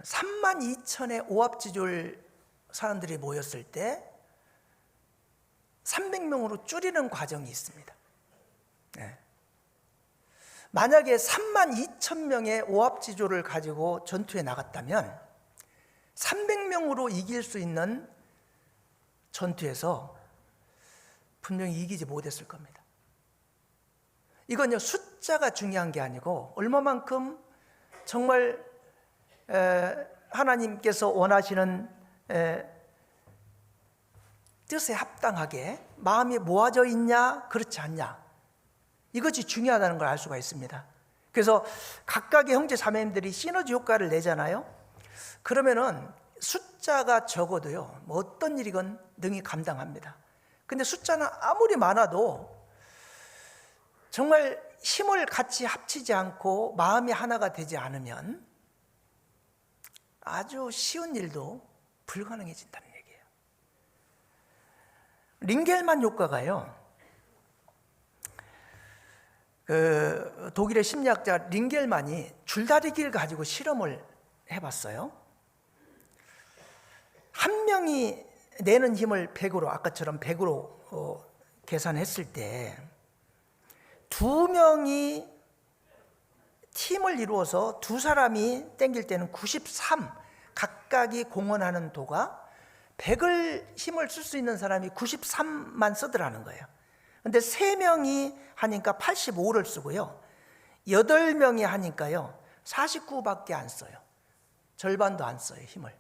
32,000의 오합지졸 사람들이 모였을 때 300명으로 줄이는 과정이 있습니다. 네. 만약에 32,000명의 오합지졸을 가지고 전투에 나갔다면 300명으로 이길 수 있는 전투에서 분명히 이기지 못했을 겁니다. 이건요, 숫자가 중요한 게 아니고 얼마만큼 정말 하나님께서 원하시는 뜻에 합당하게 마음이 모아져 있냐 그렇지 않냐, 이것이 중요하다는 걸 알 수가 있습니다. 그래서 각각의 형제 자매님들이 시너지 효과를 내잖아요. 그러면은 숫자가 적어도요, 뭐 어떤 일이건 능히 감당합니다. 근데 숫자는 아무리 많아도 정말 힘을 같이 합치지 않고 마음이 하나가 되지 않으면 아주 쉬운 일도 불가능해진다는 얘기예요. 링겔만 효과가요, 그 독일의 심리학자 링겔만이 줄다리기를 가지고 실험을 해봤어요. 한 명이 내는 힘을 100으로, 아까처럼 100으로 계산했을 때 두 명이 팀을 이루어서 두 사람이 땡길 때는 93, 각각이 공헌하는 도가 100을 힘을 쓸 수 있는 사람이 93만 쓰더라는 거예요. 근데 3명이 하니까 85를 쓰고요, 8명이 하니까요 49밖에 안 써요. 절반도 안 써요, 힘을.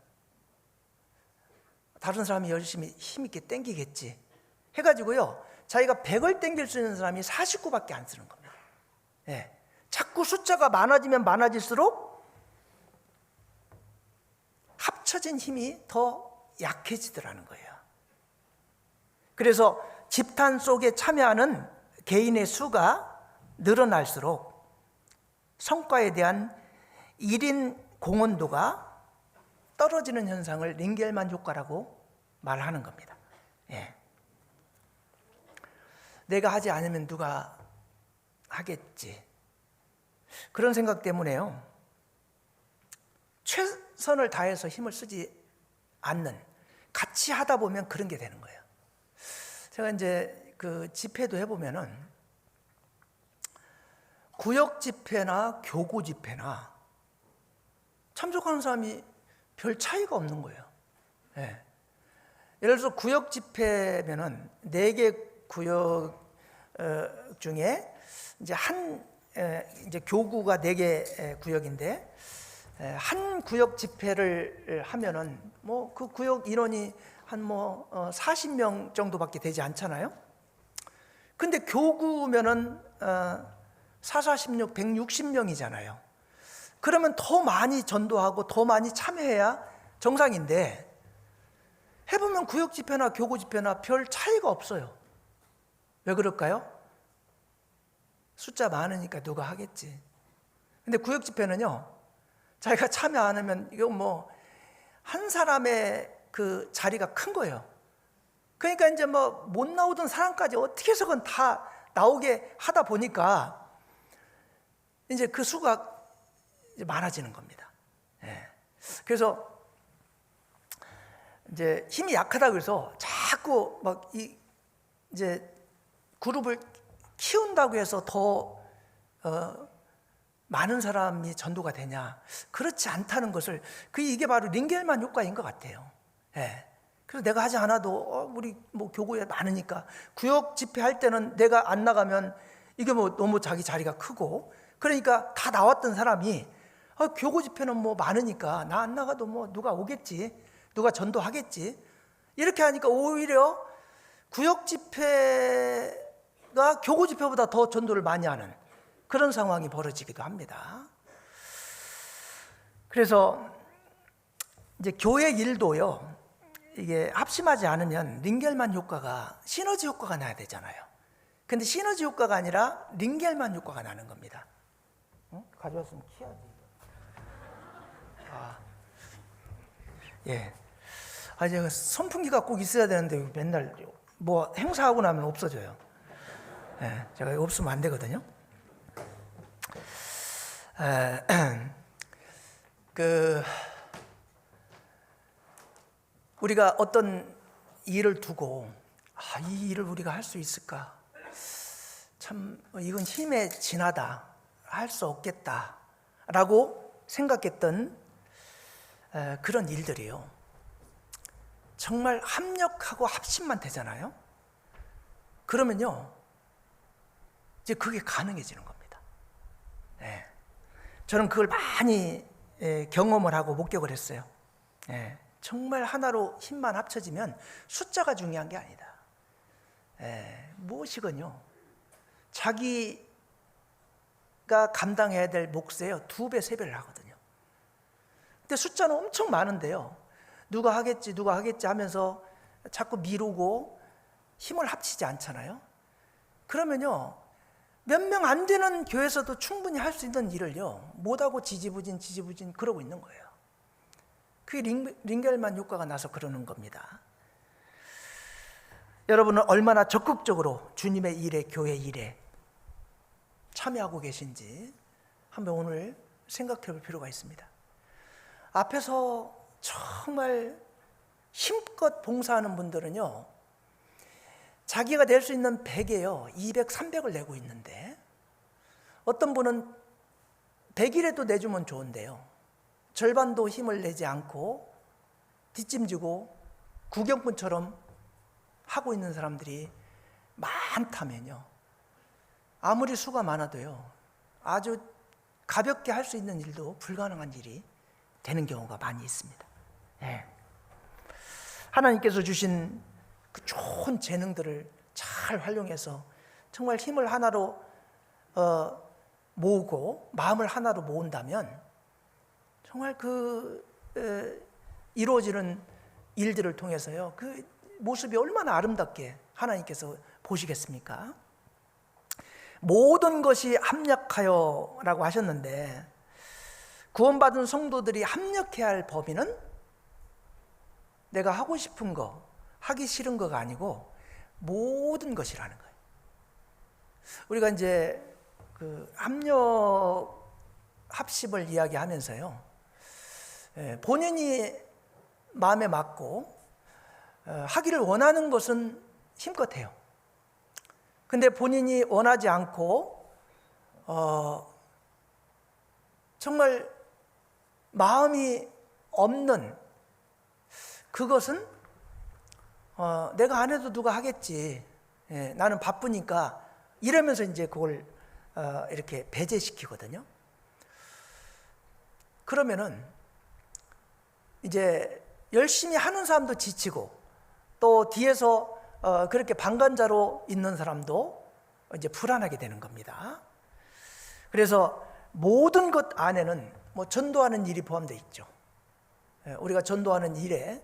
다른 사람이 열심히 힘있게 땡기겠지 해가지고요, 자기가 100을 땡길 수 있는 사람이 49밖에 안 쓰는 겁니다. 예. 자꾸 숫자가 많아지면 많아질수록 합쳐진 힘이 더 약해지더라는 거예요. 그래서 집단 속에 참여하는 개인의 수가 늘어날수록 성과에 대한 1인 공헌도가 떨어지는 현상을 링겔만 효과라고 말하는 겁니다. 예. 내가 하지 않으면 누가 하겠지, 그런 생각 때문에요, 최선을 다해서 힘을 쓰지 않는, 같이 하다 보면 그런 게 되는 거예요. 제가 이제 그 집회도 해보면은 구역 집회나 교구 집회나 참석하는 사람이 별 차이가 없는 거예요. 예. 예를 들어서 구역 집회면은 4개 구역 중에 이제 이제 교구가 4개 구역인데, 한 구역 집회를 하면은 뭐 그 구역 인원이 한 40명 정도밖에 되지 않잖아요. 근데 교구면은 4, 46, 160명이잖아요. 그러면 더 많이 전도하고 더 많이 참여해야 정상인데, 해보면 구역 집회나 교구 집회나 별 차이가 없어요. 왜 그럴까요? 숫자 많으니까 누가 하겠지. 근데 구역 집회는요, 자기가 참여 안 하면 이거 뭐 한 사람의 그 자리가 큰 거예요. 그러니까 이제 뭐 못 나오던 사람까지 어떻게 해서건 다 나오게 하다 보니까 이제 그 수가 이제 많아지는 겁니다. 예. 그래서 이제 힘이 약하다고 해서 자꾸 막 이제 그룹을 키운다고 해서 더 많은 사람이 전도가 되냐? 그렇지 않다는 것을, 이게 바로 링겔만 효과인 것 같아요. 예. 그래서 내가 하지 않아도 우리 뭐 교구에 많으니까, 구역 집회할 때는 내가 안 나가면 이게 뭐 너무 자기 자리가 크고, 그러니까 다 나왔던 사람이 교구 집회는 뭐 많으니까 나 안 나가도 뭐 누가 오겠지, 누가 전도하겠지, 이렇게 하니까 오히려 구역 집회가 교구 집회보다 더 전도를 많이 하는 그런 상황이 벌어지기도 합니다. 그래서 이제 교회 일도요, 이게 합심하지 않으면 링겔만 효과가, 시너지 효과가 나야 되잖아요. 근데 시너지 효과가 아니라 링겔만 효과가 나는 겁니다. 가져왔으면 키야지. 예. 제가 선풍기가 꼭 있어야 되는데 맨날 뭐 행사하고 나면 없어져요. 예, 제가 없으면 안 되거든요. 우리가 어떤 일을 두고 이 일을 우리가 할 수 있을까? 참 이건 힘에 지나다 할 수 없겠다라고 생각했던 그런 일들이요. 정말 합력하고 합심만 되잖아요. 그러면요, 이제 그게 가능해지는 겁니다. 저는 그걸 많이 경험을 하고 목격을 했어요. 정말 하나로 힘만 합쳐지면 숫자가 중요한 게 아니다. 무엇이건요, 자기가 감당해야 될 몫에요 2배, 3배를 하거든요. 근데 숫자는 엄청 많은데요, 누가 하겠지 하면서 자꾸 미루고 힘을 합치지 않잖아요. 그러면요, 몇 명 안 되는 교회에서도 충분히 할 수 있는 일을요, 못하고 지지부진 그러고 있는 거예요. 그게 링겔만 효과가 나서 그러는 겁니다. 여러분은 얼마나 적극적으로 주님의 일에, 교회 일에 참여하고 계신지 한번 오늘 생각해 볼 필요가 있습니다. 앞에서 정말 힘껏 봉사하는 분들은요, 자기가 낼 수 있는 100에요 200, 300을 내고 있는데, 어떤 분은 100이라도 내주면 좋은데요, 절반도 힘을 내지 않고 뒷짐지고 구경꾼처럼 하고 있는 사람들이 많다면요, 아무리 수가 많아도요, 아주 가볍게 할 수 있는 일도 불가능한 일이 되는 경우가 많이 있습니다. 하나님께서 주신 그 좋은 재능들을 잘 활용해서 정말 힘을 하나로 모으고 마음을 하나로 모은다면 정말 이루어지는 일들을 통해서요, 그 모습이 얼마나 아름답게 하나님께서 보시겠습니까? 모든 것이 합력하여라고 하셨는데, 구원받은 성도들이 합력해야 할 범위는 내가 하고 싶은 거, 하기 싫은 거가 아니고 모든 것이라는 거예요. 우리가 이제 그 합심을 이야기하면서요, 본인이 마음에 맞고 하기를 원하는 것은 힘껏 해요. 근데 본인이 원하지 않고 정말 마음이 없는 그것은 내가 안 해도 누가 하겠지, 나는 바쁘니까, 이러면서 이제 그걸 이렇게 배제시키거든요. 그러면은 이제 열심히 하는 사람도 지치고, 또 뒤에서 그렇게 방관자로 있는 사람도 이제 불안하게 되는 겁니다. 그래서 모든 것 안에는 뭐 전도하는 일이 포함되어 있죠. 우리가 전도하는 일에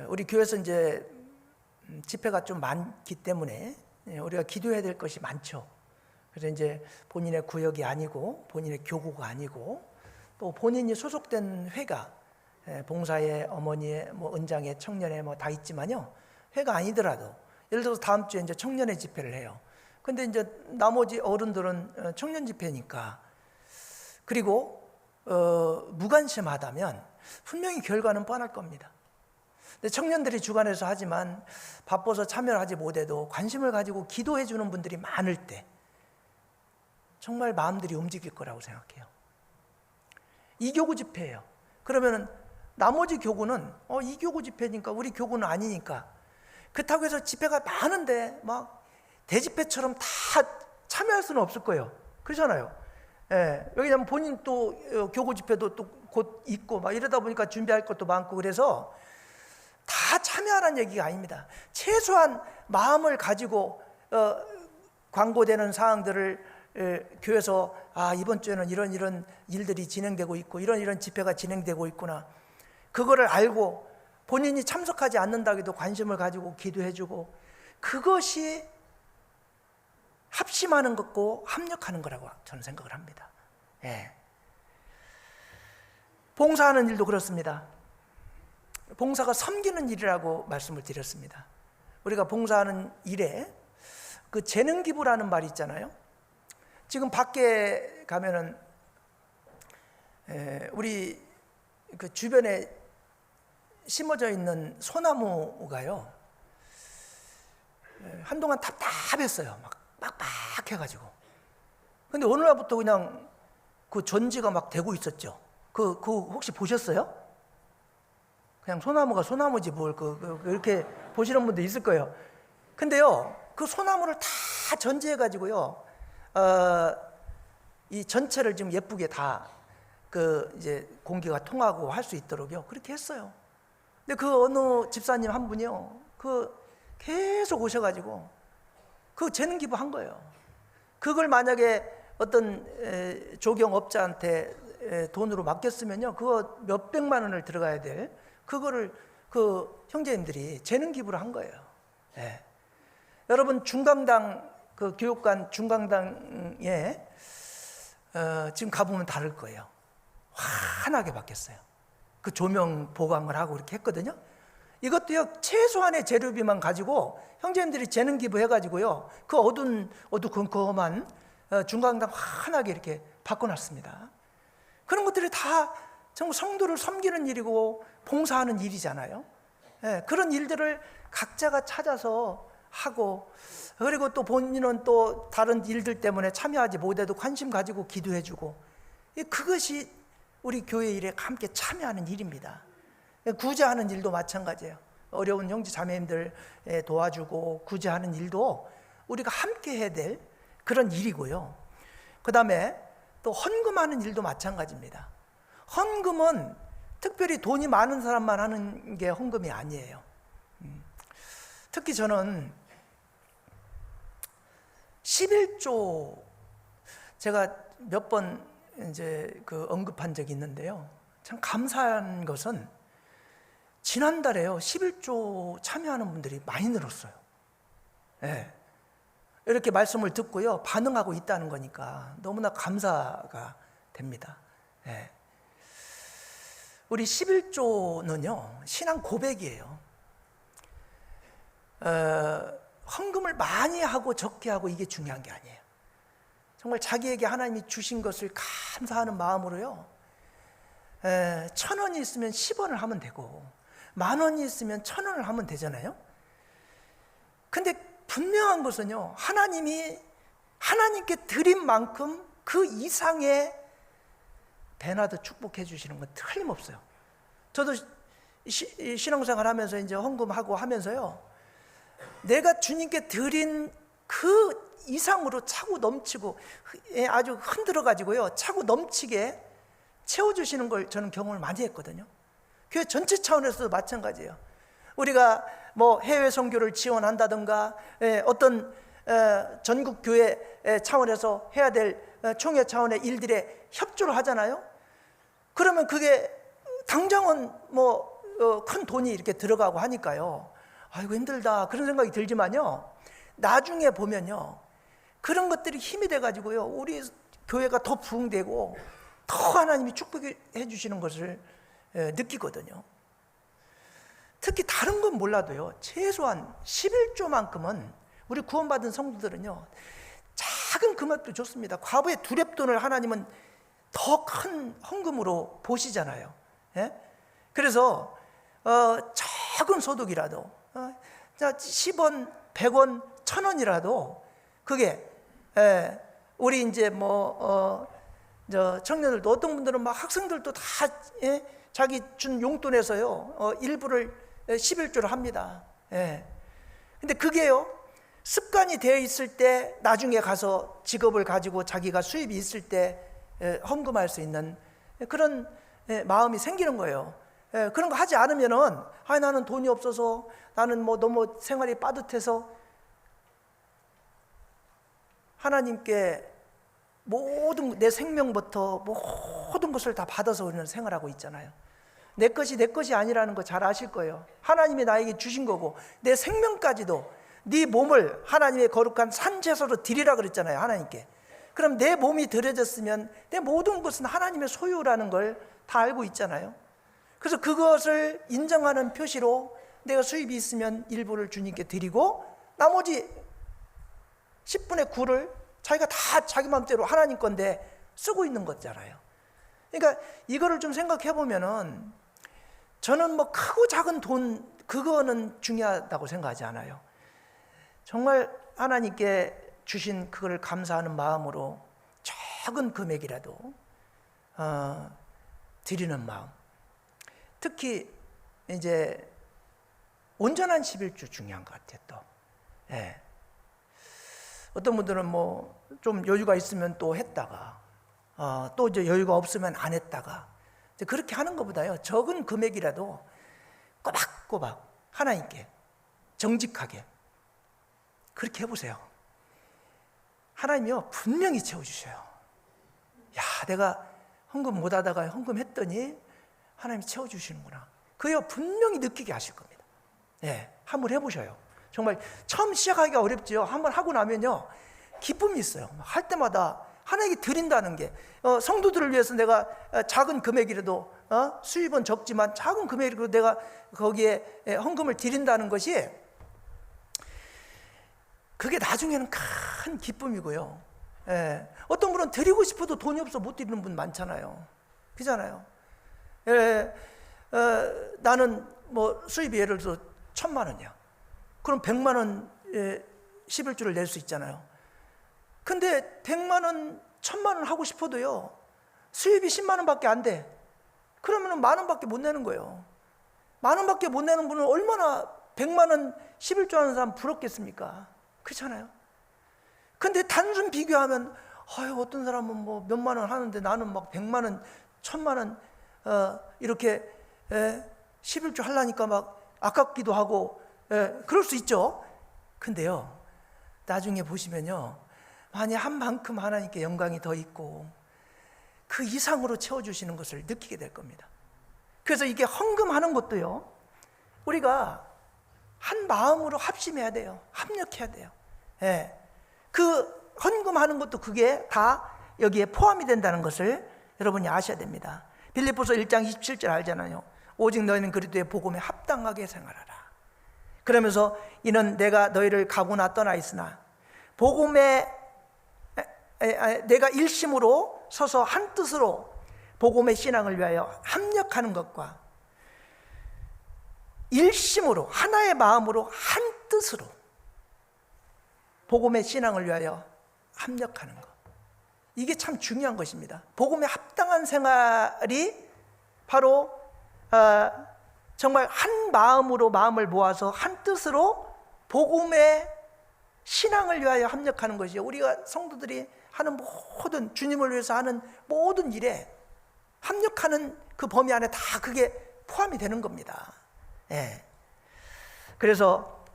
우리 교회에서 이제 집회가 좀 많기 때문에 우리가 기도해야 될 것이 많죠. 그래서 이제 본인의 구역이 아니고, 본인의 교구가 아니고, 또 본인이 소속된 회가, 봉사회, 어머니의, 뭐 은장회, 청년회 뭐 다 있지만요, 회가 아니더라도 예를 들어서 다음 주에 이제 청년회 집회를 해요. 근데 이제 나머지 어른들은 청년 집회니까, 그리고 무관심하다면 분명히 결과는 뻔할 겁니다. 근데 청년들이 주관해서 하지만 바빠서 참여를 하지 못해도 관심을 가지고 기도해 주는 분들이 많을 때 정말 마음들이 움직일 거라고 생각해요. 이 교구 집회예요. 그러면은 나머지 교구는 이 교구 집회니까 우리 교구는 아니니까, 그렇다고 해서 집회가 많은데 막 대집회처럼 다 참여할 수는 없을 거예요. 그렇잖아요. 왜냐하면 본인 또 교구 집회도 또 곧 있고 막 이러다 보니까 준비할 것도 많고, 그래서 다 참여하라는 얘기가 아닙니다. 최소한 마음을 가지고 광고되는 사항들을 교회에서 이번 주에는 이런 일들이 진행되고 있고 이런 집회가 진행되고 있구나, 그거를 알고 본인이 참석하지 않는다고 해도 관심을 가지고 기도해주고, 그것이 합심하는 것고 합력하는 거라고 저는 생각을 합니다. 봉사하는 일도 그렇습니다. 봉사가 섬기는 일이라고 말씀을 드렸습니다. 우리가 봉사하는 일에 그 재능 기부라는 말이 있잖아요. 지금 밖에 가면은 우리 그 주변에 심어져 있는 소나무가요, 한동안 답답했어요. 막 빡빡해가지고. 근데 어느 날부터 그냥 그 전지가 막 되고 있었죠. 그 혹시 보셨어요? 그냥 소나무가 소나무지 뭘 이렇게 보시는 분도 있을 거예요. 근데요, 그 소나무를 다 전지해 가지고요, 이 전체를 좀 예쁘게 다 이제 공기가 통하고 할 수 있도록요, 그렇게 했어요. 근데 그 어느 집사님 한 분이요, 계속 오셔가지고 재능 기부한 거예요. 그걸 만약에 어떤 조경업자한테 돈으로 맡겼으면요, 그거 몇백만 원을 들어가야 될 그거를 그 형제님들이 재능 기부를 한 거예요. 예. 여러분, 중강당 교육관 중강당에 지금 가보면 다를 거예요. 환하게 바뀌었어요. 그 조명 보강을 하고 이렇게 했거든요. 이것도요, 최소한의 재료비만 가지고 형제님들이 재능 기부해가지고요, 그 어두컴컴한 중강당 환하게 이렇게 바꿔놨습니다. 그런 것들이 다 정말 성도를 섬기는 일이고 봉사하는 일이잖아요. 예, 그런 일들을 각자가 찾아서 하고, 그리고 또 본인은 또 다른 일들 때문에 참여하지 못해도 관심 가지고 기도해주고, 그것이 우리 교회 일에 함께 참여하는 일입니다. 구제하는 일도 마찬가지예요. 어려운 형제 자매님들 도와주고 구제하는 일도 우리가 함께 해야 될 그런 일이고요. 그 다음에 또 헌금하는 일도 마찬가지입니다. 헌금은 특별히 돈이 많은 사람만 하는 게 헌금이 아니에요. 특히 저는 11조 제가 몇 번 이제 언급한 적이 있는데요. 참 감사한 것은 지난달에요, 11조 참여하는 분들이 많이 늘었어요. 예. 이렇게 말씀을 듣고요, 반응하고 있다는 거니까 너무나 감사가 됩니다. 예. 우리 11조는요, 신앙 고백이에요. 헌금을 많이 하고 적게 하고 이게 중요한 게 아니에요. 정말 자기에게 하나님이 주신 것을 감사하는 마음으로요, 1,000원이 있으면 10원을 하면 되고 10,000원이 있으면 1,000원을 하면 되잖아요. 근데 분명한 것은요, 하나님께 드린 만큼 그 이상의 배나도 축복해 주시는 건 틀림없어요. 저도 신앙생활 하면서 이제 헌금하고 하면서요, 내가 주님께 드린 그 이상으로 차고 넘치고 아주 흔들어 가지고요, 차고 넘치게 채워주시는 걸 저는 경험을 많이 했거든요. 교회 전체 차원에서도 마찬가지예요. 우리가 뭐 해외 선교를 지원한다든가 어떤 전국 교회 차원에서 해야 될 총회 차원의 일들에 협조를 하잖아요. 그러면 그게 당장은 뭐 큰 돈이 이렇게 들어가고 하니까요, 아이고 힘들다 그런 생각이 들지만요, 나중에 보면요, 그런 것들이 힘이 돼가지고요, 우리 교회가 더 부흥되고 더 하나님이 축복해 주시는 것을 느끼거든요. 특히 다른 건 몰라도요, 최소한 11조만큼은 우리 구원받은 성도들은요, 작은 금액도 좋습니다. 과부의 두렵돈을 하나님은 더 큰 헌금으로 보시잖아요. 예? 그래서 작은 소득이라도 10원, 100원, 1,000원이라도 그게 우리 이제 청년들도 어떤 분들은 막 학생들도 다 자기 준 용돈에서요 일부를 11조를 합니다. 근데 그게요, 습관이 되어 있을 때 나중에 가서 직업을 가지고 자기가 수입이 있을 때 헌금할 수 있는 그런 마음이 생기는 거예요. 그런 거 하지 않으면은 나는 돈이 없어서, 나는 뭐 너무 생활이 빠듯해서, 하나님께 모든 내 생명부터 모든 것을 다 받아서 우리는 생활하고 있잖아요. 내 것이 아니라는 거 잘 아실 거예요. 하나님이 나에게 주신 거고, 내 생명까지도 네 몸을 하나님의 거룩한 산제사로 드리라 그랬잖아요, 하나님께. 그럼 내 몸이 드려졌으면 내 모든 것은 하나님의 소유라는 걸 다 알고 있잖아요. 그래서 그것을 인정하는 표시로 내가 수입이 있으면 일부를 주님께 드리고, 나머지 10분의 9를 자기가 다 자기 마음대로 하나님 건데 쓰고 있는 거잖아요. 그러니까 이거를 좀 생각해 보면은, 저는 뭐 크고 작은 돈 그거는 중요하다고 생각하지 않아요. 정말 하나님께 주신 그걸 감사하는 마음으로 작은 금액이라도 드리는 마음. 특히 이제 온전한 11주 중요한 것 같아요. 또 예. 어떤 분들은 뭐 좀 여유가 있으면 또 했다가 또 이제 여유가 없으면 안 했다가 이제 그렇게 하는 것보다요, 적은 금액이라도 꼬박꼬박 하나님께 정직하게 그렇게 해보세요. 하나님이요 분명히 채워주셔요. 야, 내가 헌금 못하다가 헌금했더니 하나님이 채워주시는구나. 그요 분명히 느끼게 하실 겁니다. 예, 한번 해보셔요. 정말 처음 시작하기가 어렵지요. 한번 하고 나면요 기쁨이 있어요. 할 때마다 하나님께 드린다는 게 성도들을 위해서 내가 작은 금액이라도 수입은 적지만 작은 금액이라도 내가 거기에 헌금을 드린다는 것이 그게 나중에는 큰 기쁨이고요. 예, 어떤 분은 드리고 싶어도 돈이 없어 못 드리는 분 많잖아요. 그잖아요. 예, 나는 뭐 수입이 예를 들어 1,000만 원이야. 그럼 100만 원 11주를 낼 수 있잖아요. 근데 100만 원, 1,000만 원 하고 싶어도요 수입이 10만 원밖에 안 돼. 그러면 만 원밖에 못 내는 거예요. 만 원밖에 못 내는 분은 얼마나 100만 원 11주 하는 사람 부럽겠습니까? 그렇잖아요. 근데 단순 비교하면 어떤 사람은 뭐 몇만 원 하는데 나는 막 100만 원, 1,000만 원 이렇게 11주 하려니까 막 아깝기도 하고 그럴 수 있죠. 근데요 나중에 보시면요 만약 한 만큼 하나님께 영광이 더 있고 그 이상으로 채워주시는 것을 느끼게 될 겁니다. 그래서 이게 헌금하는 것도요 우리가 한 마음으로 합심해야 돼요. 합력해야 돼요. 예. 그 헌금하는 것도 그게 다 여기에 포함이 된다는 것을 여러분이 아셔야 됩니다. 빌립보서 1장 27절 알잖아요. 오직 너희는 그리스도의 복음에 합당하게 생활하라. 그러면서 이는 내가 너희를 가고나 떠나 있으나 복음에 내가 일심으로 서서 한 뜻으로 복음의 신앙을 위하여 합력하는 것과 일심으로 하나의 마음으로 한 뜻으로 복음의 신앙을 위하여 합력하는 것, 이게 참 중요한 것입니다. 복음에 합당한 생활이 바로 정말 한 마음으로 마음을 모아서 한 뜻으로 복음의 신앙을 위하여 합력하는 것이요, 우리가 성도들이 하는 모든 주님을 위해서 하는 모든 일에 합력하는 그 범위 안에 다 그게 포함이 되는 겁니다. 예. 그래서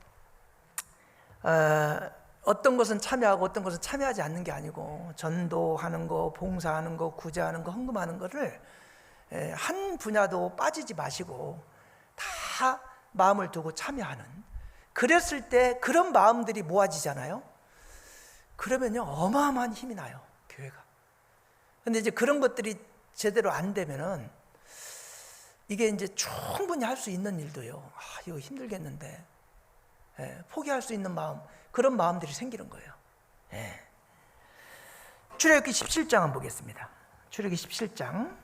어떤 것은 참여하고 어떤 것은 참여하지 않는 게 아니고 전도하는 거, 봉사하는 거, 구제하는 거, 헌금하는 거를 한 분야도 빠지지 마시고 다 마음을 두고 참여하는, 그랬을 때 그런 마음들이 모아지잖아요. 그러면요 어마어마한 힘이 나요, 교회가. 근데 이제 그런 것들이 제대로 안 되면은 이게 이제 충분히 할 수 있는 일도요, 이거 힘들겠는데 포기할 수 있는 마음, 그런 마음들이 생기는 거예요. 출애굽기 17장 한번 보겠습니다. 출애굽기 17장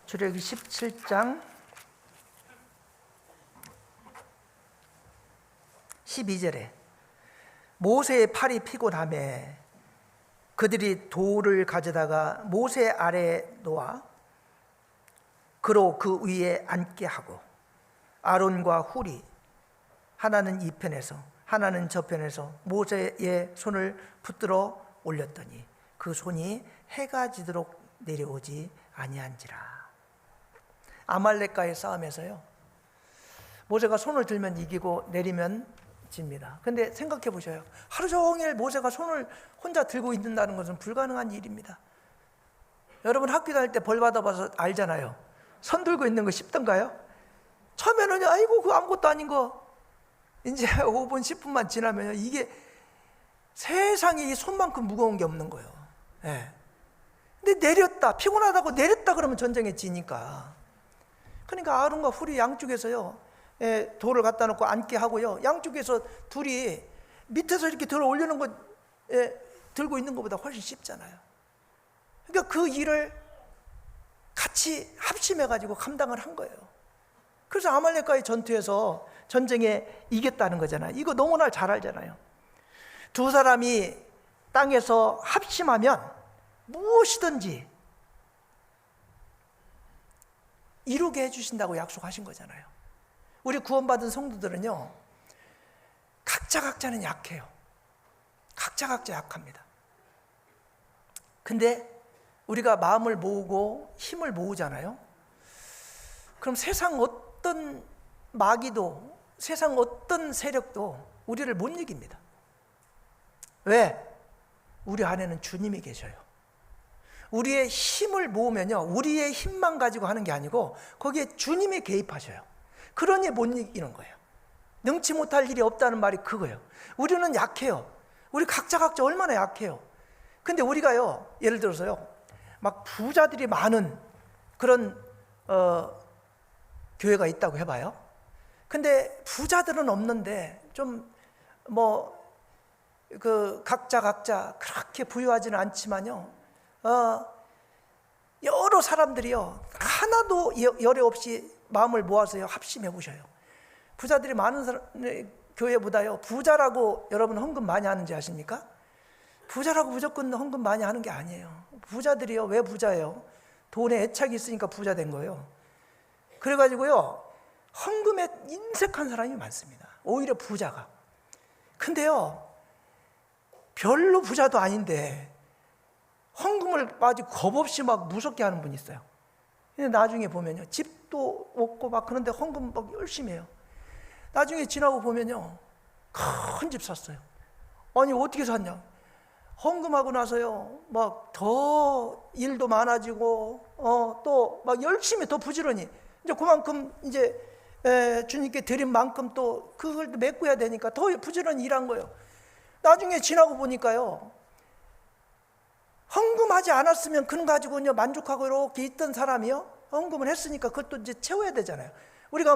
출애굽기 17장 12절에 모세의 팔이 피곤하매 그들이 돌을 가져다가 모세 아래에 놓아 그로 그 위에 앉게 하고 아론과 훌이 하나는 이 편에서 하나는 저 편에서 모세의 손을 붙들어 올렸더니 그 손이 해가 지도록 내려오지 아니한지라. 아말렉과의 싸움에서요 모세가 손을 들면 이기고 내리면 집니다. 근데 생각해 보셔요. 하루 종일 모세가 손을 혼자 들고 있는다는 것은 불가능한 일입니다. 여러분 학교 다닐 때 벌 받아봐서 알잖아요. 손 들고 있는 거 쉽던가요? 처음에는 아이고 그거 아무것도 아닌 거, 이제 5분 10분만 지나면 이게 세상에 이 손만큼 무거운 게 없는 거예요. 근데 내렸다, 피곤하다고 내렸다 그러면 전쟁에 지니까. 그러니까 아론과 훌이 양쪽에서요 돌을 갖다 놓고 앉게 하고요, 양쪽에서 둘이 밑에서 이렇게 들어 올리는 거 들고 있는 것보다 훨씬 쉽잖아요. 그러니까 그 일을 같이 합심해 가지고 감당을 한 거예요. 그래서 아말렉과의 전투에서 전쟁에 이겼다는 거잖아요. 이거 너무나 잘 알잖아요. 두 사람이 땅에서 합심하면 무엇이든지 이루게 해주신다고 약속하신 거잖아요. 우리 구원받은 성도들은요, 각자는 약해요. 각자 약합니다. 근데 우리가 마음을 모으고 힘을 모으잖아요. 그럼 세상 어떤 마귀도, 세상 어떤 세력도 우리를 못 이깁니다. 왜? 우리 안에는 주님이 계셔요. 우리의 힘을 모으면요, 우리의 힘만 가지고 하는 게 아니고 거기에 주님이 개입하셔요. 그러니 못 이기는 거예요. 능치 못할 일이 없다는 말이 그거예요. 우리는 약해요. 우리 각자 얼마나 약해요. 근데 우리가요, 예를 들어서요, 막 부자들이 많은 그런 교회가 있다고 해봐요. 근데 부자들은 없는데 좀 각자 그렇게 부유하지는 않지만요, 여러 사람들이요, 하나도 열애 없이 마음을 모아서요 합심해 보셔요. 부자들이 많은 교회보다요, 부자라고 여러분 헌금 많이 하는지 아십니까? 부자라고 무조건 헌금 많이 하는 게 아니에요. 부자들이요, 왜 부자예요? 돈에 애착이 있으니까 부자 된 거예요. 그래가지고요, 헌금에 인색한 사람이 많습니다. 오히려 부자가. 근데요, 별로 부자도 아닌데 헌금을 아주 겁없이 막 무섭게 하는 분이 있어요. 근데 나중에 보면요, 집도 없고 막 그런데 헌금 막 열심히 해요. 나중에 지나고 보면요, 큰 집 샀어요. 아니 어떻게 샀냐? 헌금하고 나서요, 막 더 일도 많아지고 또 막 열심히 더 부지런히 이제 그만큼 이제 주님께 드린 만큼 또 그걸 메꿔야 되니까 더 부지런히 일한 거예요. 나중에 지나고 보니까요, 헌금하지 않았으면 그런 가지고요 만족하고 이렇게 있던 사람이요, 헌금을 했으니까 그것도 이제 채워야 되잖아요. 우리가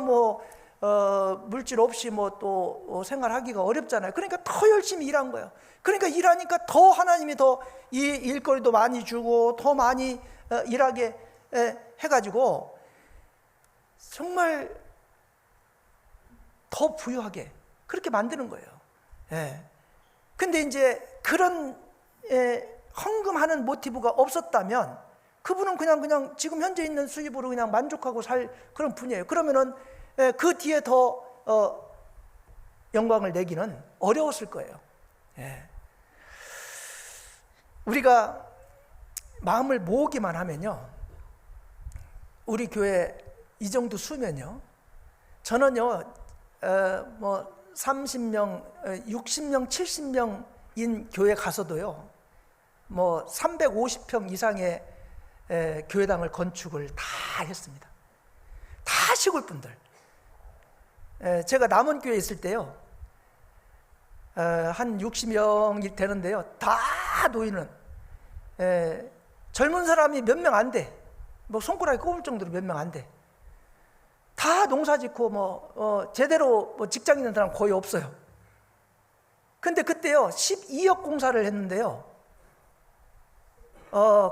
물질 없이 또 생활하기가 어렵잖아요. 그러니까 더 열심히 일한 거예요. 그러니까 일하니까 더 하나님이 더 이 일거리도 많이 주고 더 많이 일하게 해가지고 정말 더 부유하게 그렇게 만드는 거예요. 근데 이제 그런 헌금하는 모티브가 없었다면 그분은 그냥 지금 현재 있는 수입으로 그냥 만족하고 살 그런 분이에요. 그러면은 그 뒤에 더 영광을 내기는 어려웠을 거예요. 우리가 마음을 모으기만 하면요, 우리 교회 이 정도 수면요, 저는요 30명, 60명, 70명인 교회 가서도요 350평 이상의 교회당을 건축을 다 했습니다. 다 시골 분들. 제가 남원교회에 있을 때요, 한 60명이 되는데요, 다 노인은 젊은 사람이 몇 명 안 돼. 손가락에 꼽을 정도로 몇 명 안 돼. 다 농사 짓고 제대로 직장 있는 사람 거의 없어요. 근데 그때요 12억 공사를 했는데요,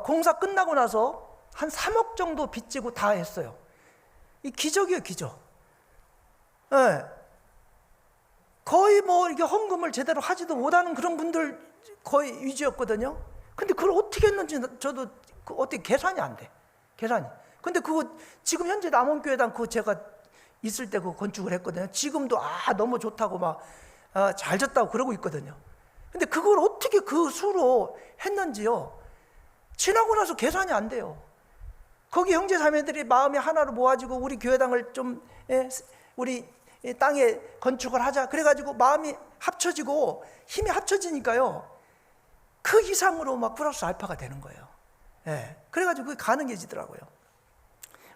공사 끝나고 나서 한 3억 정도 빚지고 다 했어요. 이 기적이에요, 기적. 거의 이게 헌금을 제대로 하지도 못하는 그런 분들 거의 위주였거든요. 근데 그걸 어떻게 했는지 저도 어떻게 계산이 안 돼. 계산이. 근데 그거 지금 현재 남원교회당 그거 제가 있을 때 그거 건축을 했거든요. 지금도 너무 좋다고 잘 졌다고 그러고 있거든요. 근데 그걸 어떻게 그 수로 했는지요, 지나고 나서 계산이 안 돼요. 거기 형제 자매들이 마음이 하나로 모아지고 우리 교회당을 좀 우리 땅에 건축을 하자 그래가지고 마음이 합쳐지고 힘이 합쳐지니까요, 그 이상으로 플러스 알파가 되는 거예요. 그래가지고 그게 가능해지더라고요.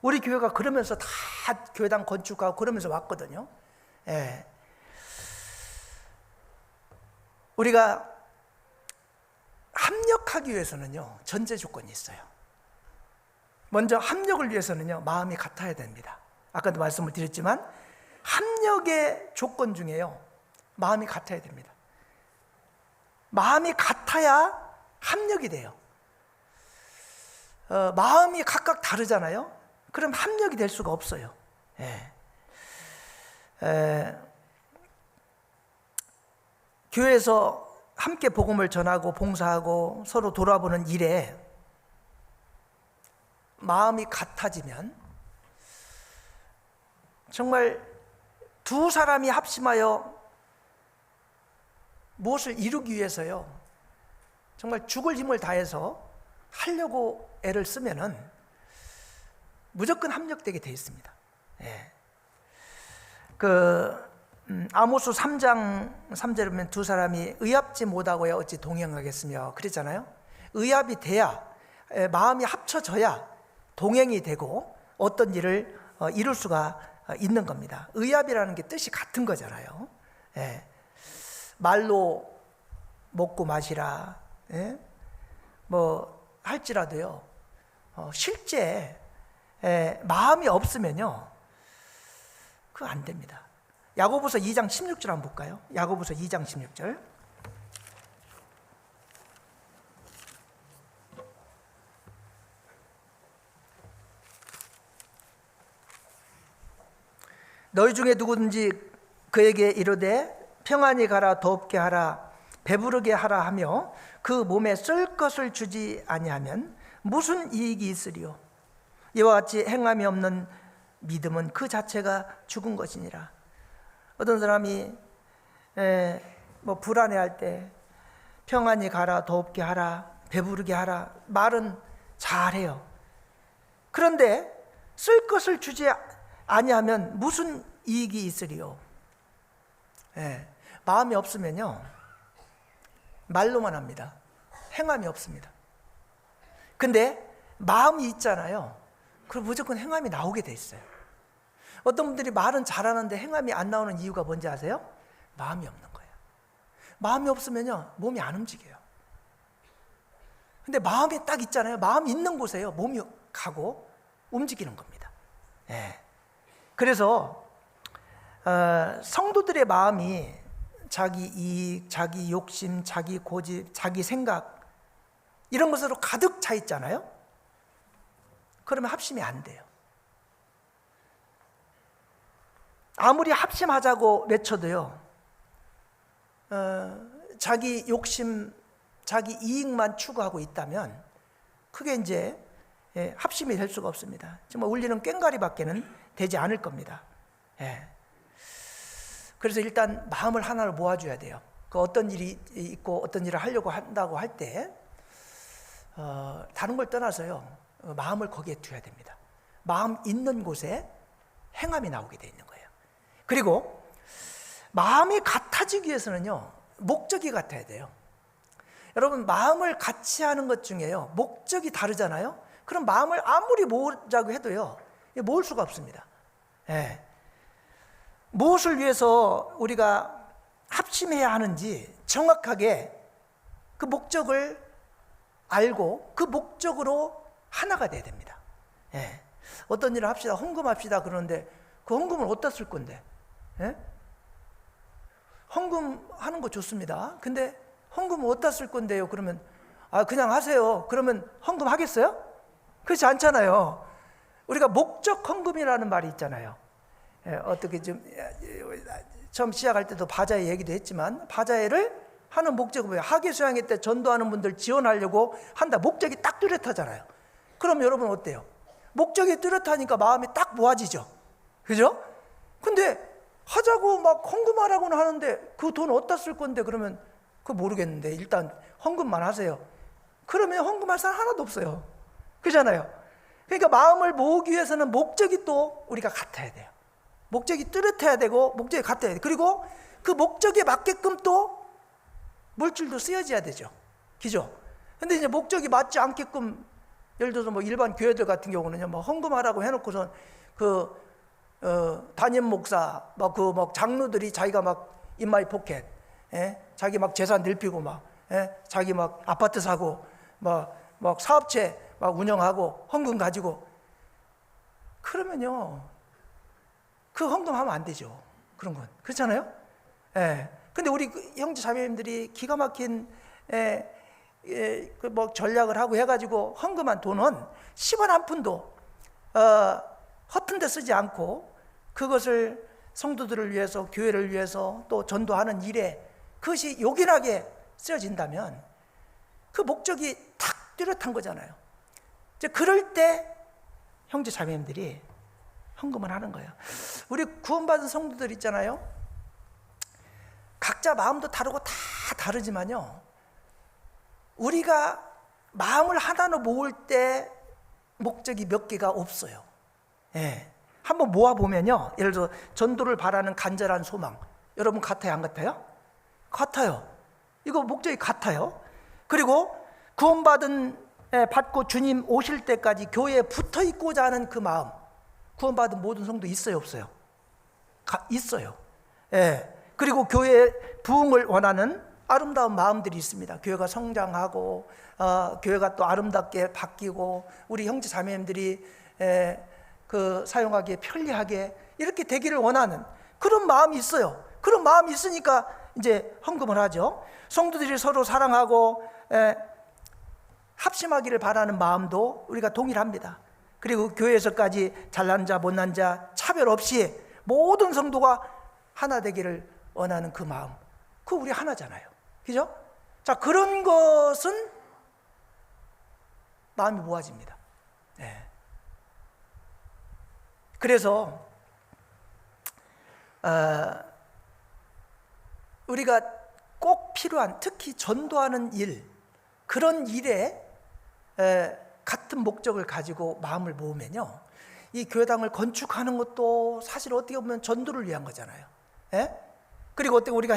우리 교회가 그러면서 다 교회당 건축하고 그러면서 왔거든요. 우리가 합력하기 위해서는요 전제 조건이 있어요. 먼저 합력을 위해서는요 마음이 같아야 됩니다. 아까도 말씀을 드렸지만 합력의 조건 중에요 마음이 같아야 됩니다. 마음이 같아야 합력이 돼요. 마음이 각각 다르잖아요. 그럼 합력이 될 수가 없어요. 교회에서 함께 복음을 전하고 봉사하고 서로 돌아보는 일에 마음이 같아지면 정말 두 사람이 합심하여 무엇을 이루기 위해서요, 정말 죽을 힘을 다해서 하려고 애를 쓰면은 무조건 합력되게 되어 있습니다. 예. 아모스 3장 3절에 보면 두 사람이 의합지 못하고야 어찌 동행하겠으며 그랬잖아요. 의합이 돼야, 마음이 합쳐져야 동행이 되고 어떤 일을 이룰 수가 있는 겁니다. 의합이라는 게 뜻이 같은 거잖아요. 예. 말로 먹고 마시라, 예? 뭐 할지라도요, 실제 마음이 없으면요, 그거 안 됩니다. 야고보서 2장 16절 한번 볼까요? 야고보서 2장 16절. 너희 중에 누구든지 그에게 이르되 평안히 가라, 덥게 하라, 배부르게 하라 하며 그 몸에 쓸 것을 주지 아니하면 무슨 이익이 있으리요? 이와 같이 행함이 없는 믿음은 그 자체가 죽은 것이니라. 어떤 사람이 뭐 불안해할 때 평안히 가라, 덥게 하라, 배부르게 하라 말은 잘해요. 그런데 쓸 것을 주지 아니하면 무슨 이익이 있으리요? 마음이 없으면요, 말로만 합니다. 행함이 없습니다. 근데 마음이 있잖아요. 그럼 무조건 행함이 나오게 돼 있어요. 어떤 분들이 말은 잘하는데 행함이 안 나오는 이유가 뭔지 아세요? 마음이 없는 거예요. 마음이 없으면요, 몸이 안 움직여요. 근데 마음이 딱 있잖아요. 마음이 있는 곳에요, 몸이 가고 움직이는 겁니다. 그래서 성도들의 마음이 자기 이익, 자기 욕심, 자기 고집, 자기 생각 이런 것으로 가득 차 있잖아요. 그러면 합심이 안 돼요. 아무리 합심하자고 외쳐도요, 자기 욕심, 자기 이익만 추구하고 있다면 그게 이제 합심이 될 수가 없습니다. 정말 울리는 꽹과리밖에는 되지 않을 겁니다. 그래서 일단 마음을 하나를 모아줘야 돼요. 그 어떤 일이 있고 어떤 일을 하려고 한다고 할 때 다른 걸 떠나서요, 마음을 거기에 두어야 됩니다. 마음 있는 곳에 행함이 나오게 돼 있는 거예요. 그리고 마음이 같아지기 위해서는요, 목적이 같아야 돼요. 여러분, 마음을 같이 하는 것 중에요, 목적이 다르잖아요. 그럼 마음을 아무리 모으자고 해도요, 모을 수가 없습니다. 무엇을 위해서 우리가 합심해야 하는지 정확하게 그 목적을 알고 그 목적으로 하나가 돼야 됩니다. 어떤 일을 합시다, 헌금합시다 그러는데 그 헌금을 어디다 쓸 건데? 헌금하는 거 좋습니다. 근데 헌금을 어디다 쓸 건데요? 그러면 그냥 하세요. 그러면 헌금 하겠어요? 그렇지 않잖아요. 우리가 목적 헌금이라는 말이 있잖아요. 어떻게 좀 처음 시작할 때도 바자회 얘기도 했지만, 바자회를 하는 목적은 뭐예요? 학예 수양회 때 전도하는 분들 지원하려고 한다. 목적이 딱 뚜렷하잖아요. 그럼 여러분 어때요? 목적이 뚜렷하니까 마음이 딱 모아지죠. 그죠? 근데 하자고 막 헌금하라고는 하는데 그 돈 어디다 쓸 건데 그러면 그거 모르겠는데 일단 헌금만 하세요. 그러면 헌금할 사람 하나도 없어요. 그잖아요. 그러니까 마음을 모으기 위해서는 목적이 또 우리가 같아야 돼요. 목적이 뚜렷해야 되고 목적이 같아야 돼요. 그리고 그 목적에 맞게끔 또 물질도 쓰여져야 되죠. 그죠? 근데 이제 목적이 맞지 않게끔, 예를 들어서 뭐 일반 교회들 같은 경우는요, 뭐 헌금하라고 해놓고선 담임 목사, 막 장로들이 자기가 막 인마이 포켓, 자기 막 재산 늘피고 자기 막 아파트 사고 막 사업체 막 운영하고 헌금 가지고, 그러면요, 그 헌금하면 안 되죠. 그런 건 그렇잖아요. 근데 우리 형제 자매님들이 기가 막힌 뭐 전략을 하고 해가지고 헌금한 돈은 10원 한 푼도 허튼 데 쓰지 않고 그것을 성도들을 위해서, 교회를 위해서 또 전도하는 일에 그것이 요긴하게 쓰여진다면 그 목적이 탁 뚜렷한 거잖아요. 이제 그럴 때 형제 자매님들이 헌금을 하는 거예요. 우리 구원받은 성도들 있잖아요. 각자 마음도 다르고 다 다르지만요, 우리가 마음을 하나로 모을 때 목적이 몇 개가 없어요. 예. 한번 모아보면요, 예를 들어 전도를 바라는 간절한 소망, 여러분 같아요, 안 같아요? 같아요. 이거 목적이 같아요. 그리고 받고 주님 오실 때까지 교회에 붙어 있고자 하는 그 마음, 구원받은 모든 성도 있어요, 없어요? 있어요. 예. 그리고 교회의 부흥을 원하는 아름다운 마음들이 있습니다. 교회가 성장하고 교회가 또 아름답게 바뀌고 우리 형제 자매님들이 그 사용하기에 편리하게 이렇게 되기를 원하는 그런 마음이 있어요. 그런 마음이 있으니까 이제 헌금을 하죠. 성도들이 서로 사랑하고 합심하기를 바라는 마음도 우리가 동일합니다. 그리고 교회에서까지 잘난 자 못난 자 차별 없이 모든 성도가 하나 되기를 원하는 그 마음, 그거 우리 하나잖아요. 그죠? 자, 그런 것은 마음이 모아집니다. 네. 그래서 우리가 꼭 필요한, 특히 전도하는 일, 그런 일에 같은 목적을 가지고 마음을 모으면요, 이 교회당을 건축하는 것도 사실 어떻게 보면 전도를 위한 거잖아요. 예? 그리고 어떻게 우리가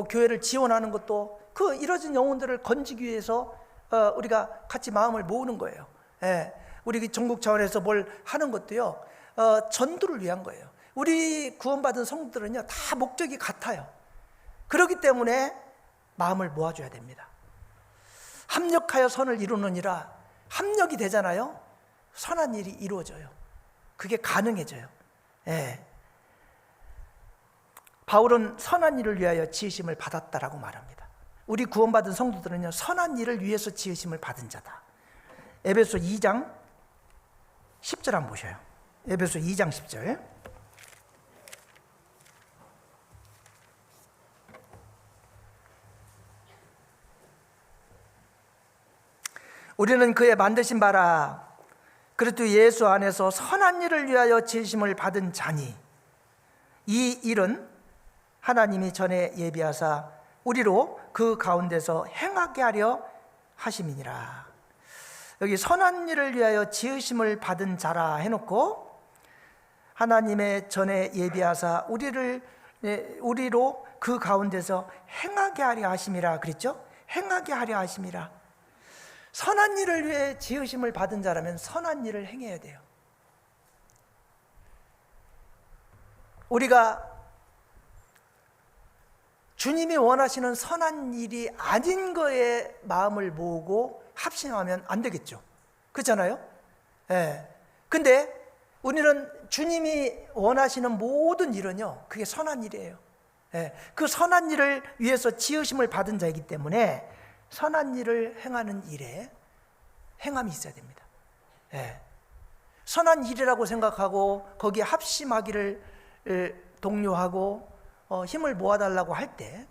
교회를 지원하는 것도 그 이뤄진 영혼들을 건지기 위해서 우리가 같이 마음을 모으는 거예요. 예. 우리 전국 차원에서 뭘 하는 것도요, 전도를 위한 거예요. 우리 구원받은 성도들은요, 다 목적이 같아요. 그렇기 때문에 마음을 모아줘야 됩니다. 합력하여 선을 이루느니라, 합력이 되잖아요. 선한 일이 이루어져요. 그게 가능해져요. 예. 바울은 선한 일을 위하여 지으심을 받았다라고 말합니다. 우리 구원받은 성도들은요, 선한 일을 위해서 지으심을 받은 자다. 에베소 2장 10절 한번 보셔요. 에베소 2장 10절. 우리는 그의 만드신 바라 그리스도 예수 안에서 선한 일을 위하여 지으심을 받은 자니, 이 일은 하나님이 전에 예비하사 우리로 그 가운데서 행하게 하려 하심이니라. 여기 선한 일을 위하여 지으심을 받은 자라 해놓고 하나님의 전에 예비하사 우리로 그 가운데서 행하게 하려 하심이라 그랬죠? 행하게 하려 하심이라. 선한 일을 위해 지으심을 받은 자라면 선한 일을 행해야 돼요. 우리가 주님이 원하시는 선한 일이 아닌 거에 마음을 모으고 합심하면 안 되겠죠. 그렇잖아요? 예. 근데 우리는 주님이 원하시는 모든 일은요, 그게 선한 일이에요. 예. 그 선한 일을 위해서 지으심을 받은 자이기 때문에 선한 일을 행하는 일에 행함이 있어야 됩니다. 예. 선한 일이라고 생각하고 거기에 합심하기를 독려하고 힘을 모아달라고 할 때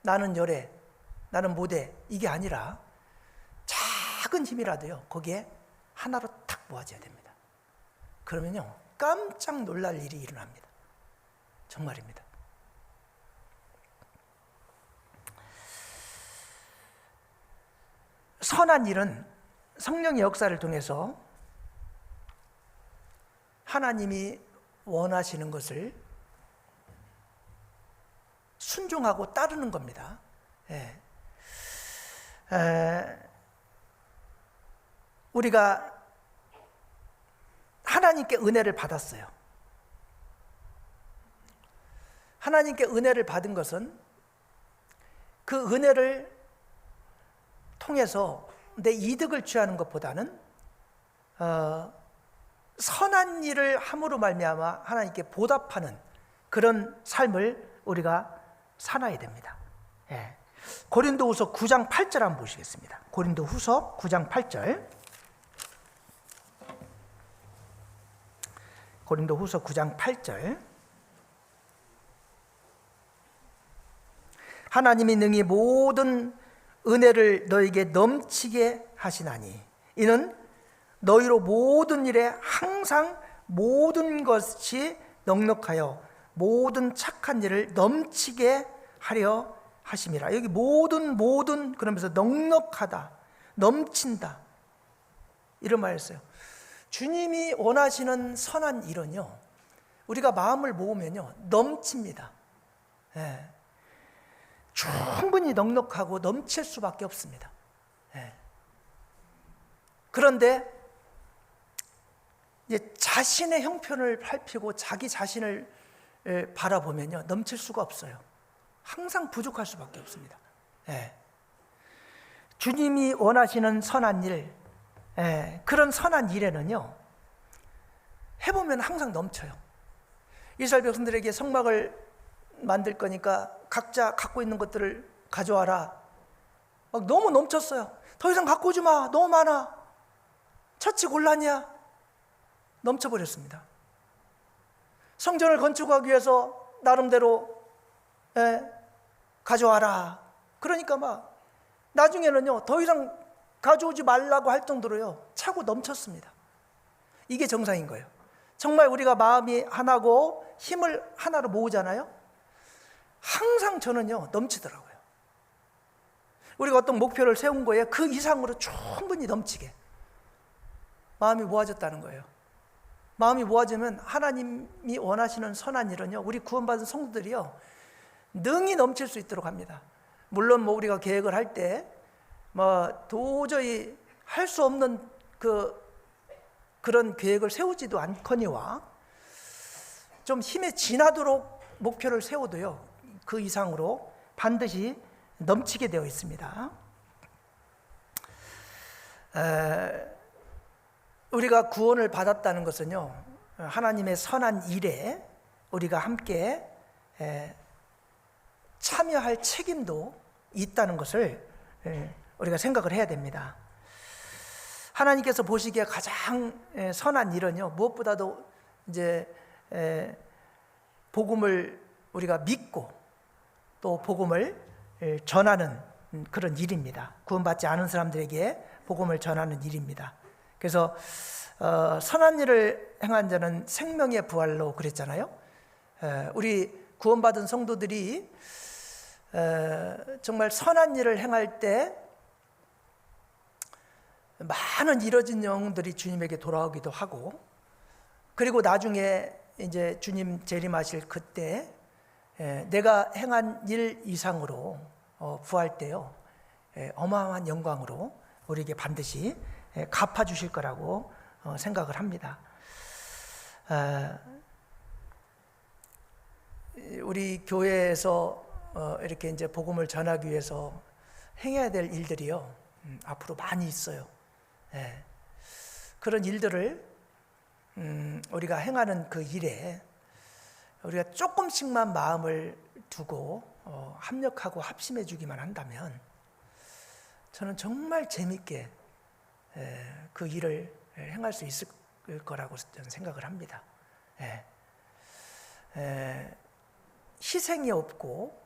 나는 열애, 나는 모대, 이게 아니라 작은 힘이라도요, 거기에 하나로 탁 모아져야 됩니다. 그러면요, 깜짝 놀랄 일이 일어납니다. 정말입니다. 선한 일은 성령의 역사를 통해서 하나님이 원하시는 것을 순종하고 따르는 겁니다. 예. 우리가 하나님께 은혜를 받았어요. 하나님께 은혜를 받은 것은 그 은혜를 통해서 내 이득을 취하는 것보다는 선한 일을 함으로 말미암아 하나님께 보답하는 그런 삶을 우리가 살아야 됩니다. 예. 고린도후서 9장 8절 한번 보시겠습니다. 고린도후서 9장 8절. 고린도후서 9장 8절. 하나님이 능히 모든 은혜를 너에게 넘치게 하시나니 이는 너희로 모든 일에 항상 모든 것이 넉넉하여 모든 착한 일을 넘치게 하려 하심이라. 여기 모든 그러면서 넉넉하다, 넘친다 이런 말했어요. 주님이 원하시는 선한 일은요, 우리가 마음을 모으면요 넘칩니다. 예. 충분히 넉넉하고 넘칠 수밖에 없습니다. 예. 그런데 이제 자신의 형편을 살피고 자기 자신을 바라보면요 넘칠 수가 없어요. 항상 부족할 수밖에 없습니다. 예. 주님이 원하시는 선한 일, 그런 선한 일에는요 해보면 항상 넘쳐요. 이스라엘 백성들에게 성막을 만들 거니까 각자 갖고 있는 것들을 가져와라. 막 너무 넘쳤어요. 더 이상 갖고 오지 마. 너무 많아. 처치 곤란이야. 넘쳐버렸습니다. 성전을 건축하기 위해서 나름대로 가져와라. 그러니까 막 나중에는요 더 이상 가져오지 말라고 할 정도로요 차고 넘쳤습니다. 이게 정상인 거예요. 정말 우리가 마음이 하나고 힘을 하나로 모으잖아요. 항상 저는요 넘치더라고요. 우리가 어떤 목표를 세운 거에 그 이상으로 충분히 넘치게 마음이 모아졌다는 거예요. 마음이 모아지면 하나님이 원하시는 선한 일은요 우리 구원받은 성도들이요 능히 넘칠 수 있도록 합니다. 물론 뭐 우리가 계획을 할 때 뭐 도저히 할 수 없는 그런 계획을 세우지도 않거니와 좀 힘에 지나도록 목표를 세워도요 그 이상으로 반드시 넘치게 되어 있습니다. 우리가 구원을 받았다는 것은요 하나님의 선한 일에 우리가 함께 참여할 책임도 있다는 것을 우리가 생각을 해야 됩니다. 하나님께서 보시기에 가장 선한 일은요 무엇보다도 이제 복음을 우리가 믿고 또 복음을 전하는 그런 일입니다. 구원받지 않은 사람들에게 복음을 전하는 일입니다. 그래서 선한 일을 행한 자는 생명의 부활로 그랬잖아요. 우리 구원받은 성도들이 정말 선한 일을 행할 때 많은 잃어진 영들이 주님에게 돌아오기도 하고, 그리고 나중에 이제 주님 재림하실 그때 내가 행한 일 이상으로 부활 때요 어마어마한 영광으로 우리에게 반드시 갚아주실 거라고 생각을 합니다. 우리 교회에서 이렇게 이제 복음을 전하기 위해서 행해야 될 일들이요 앞으로 많이 있어요. 그런 일들을 우리가 행하는 그 일에 우리가 조금씩만 마음을 두고 합력하고 합심해 주기만 한다면 저는 정말 재밌게 그 일을 행할 수 있을 거라고 저는 생각을 합니다. 희생이 없고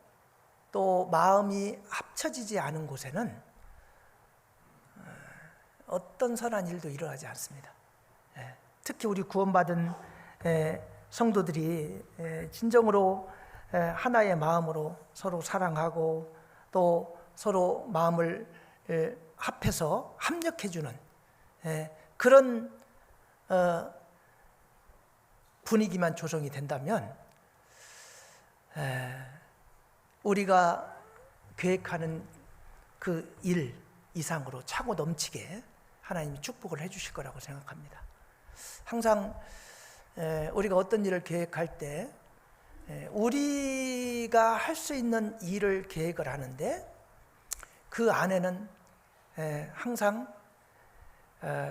또 마음이 합쳐지지 않은 곳에는 어떤 선한 일도 일어나지 않습니다. 특히 우리 구원받은 성도들이 진정으로 하나의 마음으로 서로 사랑하고 또 서로 마음을 합해서 합력해주는 그런 분위기만 조성이 된다면 우리가 계획하는 그 일 이상으로 차고 넘치게 하나님이 축복을 해주실 거라고 생각합니다. 항상 우리가 어떤 일을 계획할 때 우리가 할 수 있는 일을 계획을 하는데 그 안에는 항상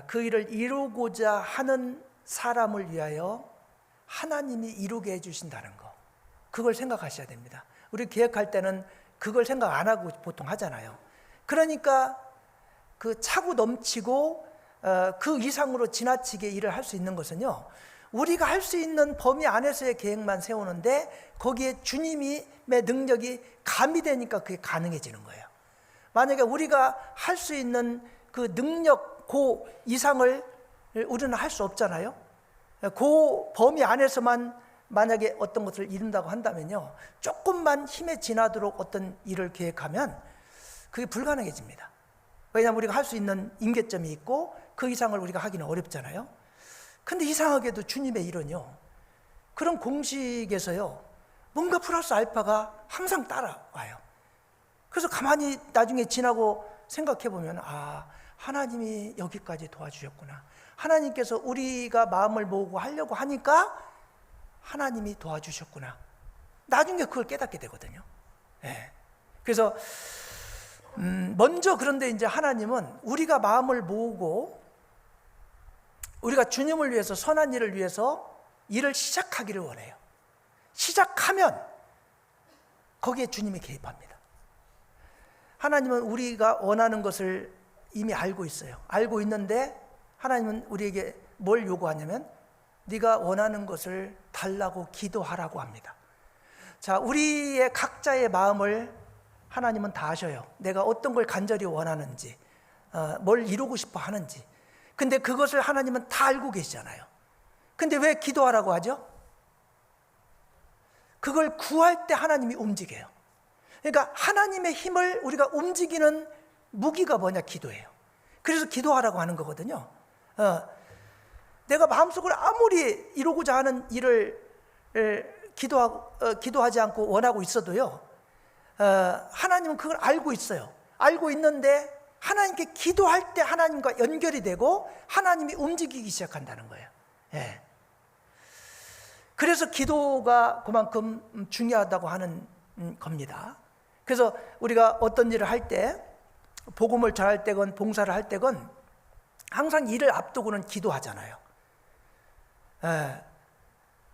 그 일을 이루고자 하는 사람을 위하여 하나님이 이루게 해주신다는 거, 그걸 생각하셔야 됩니다. 우리 계획할 때는 그걸 생각 안 하고 보통 하잖아요. 그러니까 그 차고 넘치고 그 이상으로 지나치게 일을 할 수 있는 것은요 우리가 할 수 있는 범위 안에서의 계획만 세우는데 거기에 주님의 능력이 가미되니까 그게 가능해지는 거예요. 만약에 우리가 할 수 있는 그 능력 그 이상을 우리는 할 수 없잖아요. 그 범위 안에서만 만약에 어떤 것을 이룬다고 한다면요, 조금만 힘에 지나도록 어떤 일을 계획하면 그게 불가능해집니다. 왜냐하면 우리가 할 수 있는 임계점이 있고 그 이상을 우리가 하기는 어렵잖아요. 근데 이상하게도 주님의 일은요, 그런 공식에서요 뭔가 플러스 알파가 항상 따라와요. 그래서 가만히 나중에 지나고 생각해 보면, 아, 하나님이 여기까지 도와주셨구나. 하나님께서 우리가 마음을 모으고 하려고 하니까 하나님이 도와주셨구나. 나중에 그걸 깨닫게 되거든요. 예. 그래서 먼저, 그런데 이제 하나님은 우리가 마음을 모으고 우리가 주님을 위해서, 선한 일을 위해서 일을 시작하기를 원해요. 시작하면 거기에 주님이 개입합니다. 하나님은 우리가 원하는 것을 이미 알고 있어요. 알고 있는데 하나님은 우리에게 뭘 요구하냐면 네가 원하는 것을 달라고 기도하라고 합니다. 자, 우리의 각자의 마음을 하나님은 다 아셔요. 내가 어떤 걸 간절히 원하는지, 뭘 이루고 싶어 하는지. 근데 그것을 하나님은 다 알고 계시잖아요. 근데 왜 기도하라고 하죠? 그걸 구할 때 하나님이 움직여요. 그러니까 하나님의 힘을 우리가 움직이는 무기가 뭐냐? 기도예요. 그래서 기도하라고 하는 거거든요. 내가 마음속으로 아무리 이루고자 하는 일을 기도하지 않고 원하고 있어도요, 하나님은 그걸 알고 있어요. 알고 있는데 하나님께 기도할 때 하나님과 연결이 되고 하나님이 움직이기 시작한다는 거예요. 예. 그래서 기도가 그만큼 중요하다고 하는 겁니다. 그래서 우리가 어떤 일을 할 때, 복음을 전할 때건 봉사를 할 때건 항상 일을 앞두고는 기도하잖아요.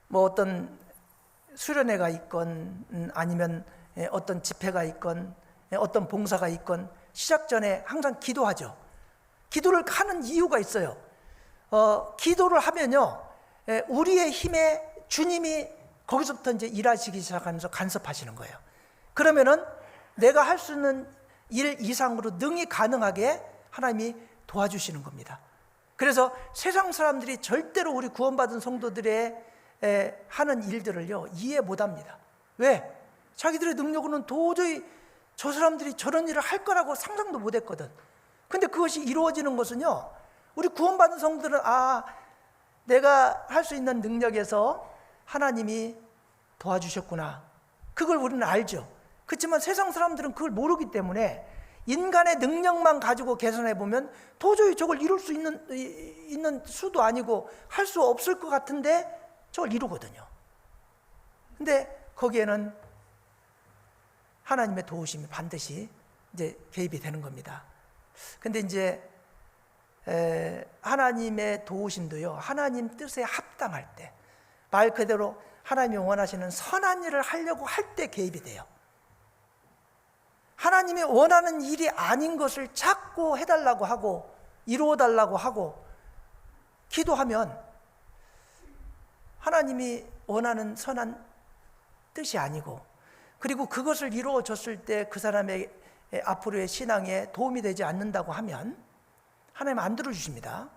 뭐 어떤 수련회가 있건 아니면 어떤 집회가 있건 어떤 봉사가 있건 시작 전에 항상 기도하죠. 기도를 하는 이유가 있어요. 기도를 하면요, 우리의 힘에 주님이 거기서부터 이제 일하시기 시작하면서 간섭하시는 거예요. 그러면은 내가 할 수 있는 일 이상으로 능히 가능하게 하나님이 도와주시는 겁니다. 그래서 세상 사람들이 절대로 우리 구원받은 성도들의 하는 일들을요 이해 못합니다. 왜? 자기들의 능력으로는 도저히 저 사람들이 저런 일을 할 거라고 상상도 못했거든. 근데 그것이 이루어지는 것은요, 우리 구원받은 성도들은 내가 할 수 있는 능력에서 하나님이 도와주셨구나, 그걸 우리는 알죠. 그렇지만 세상 사람들은 그걸 모르기 때문에 인간의 능력만 가지고 계산해 보면 도저히 저걸 이룰 수 있는 수도 아니고 할 수 없을 것 같은데 저걸 이루거든요. 근데 거기에는 하나님의 도우심이 반드시 이제 개입이 되는 겁니다. 근데 이제 하나님의 도우심도요, 하나님 뜻에 합당할 때, 말 그대로 하나님이 원하시는 선한 일을 하려고 할 때 개입이 돼요. 하나님이 원하는 일이 아닌 것을 자꾸 해달라고 하고 이루어 달라고 하고 기도하면 하나님이 원하는 선한 뜻이 아니고, 그리고 그것을 이루어 줬을 때 그 사람의 앞으로의 신앙에 도움이 되지 않는다고 하면 하나님은 안 들어주십니다.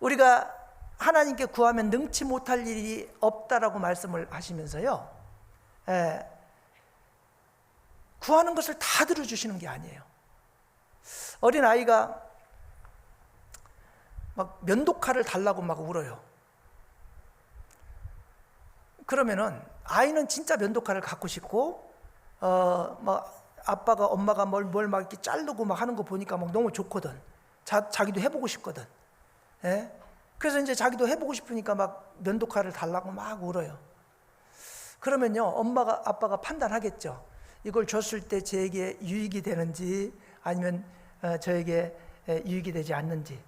우리가 하나님께 구하면 능치 못할 일이 없다라고 말씀을 하시면서요, 구하는 것을 다 들어주시는 게 아니에요. 어린 아이가 막 면도칼을 달라고 막 울어요. 그러면은 아이는 진짜 면도칼을 갖고 싶고, 막 아빠가 엄마가 뭘 막 이렇게 자르고 막 하는 거 보니까 막 너무 좋거든. 자기도 해보고 싶거든. 예? 그래서 이제 자기도 해보고 싶으니까 막 면도칼을 달라고 막 울어요. 그러면요, 아빠가 판단하겠죠. 이걸 줬을 때 저에게 유익이 되는지 아니면 저에게 유익이 되지 않는지.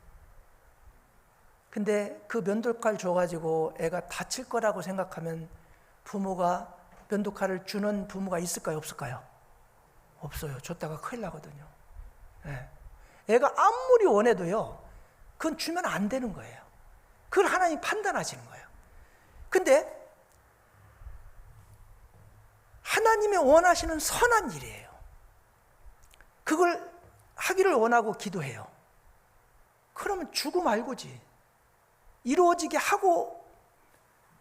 근데 그 면도칼 줘가지고 애가 다칠 거라고 생각하면 부모가 면도칼을 주는 부모가 있을까요, 없을까요? 없어요. 줬다가 큰일 나거든요. 애가 아무리 원해도요, 그건 주면 안 되는 거예요. 그걸 하나님이 판단하시는 거예요. 근데 하나님이 원하시는 선한 일이에요. 그걸 하기를 원하고 기도해요. 그러면 주고 말고지. 이루어지게 하고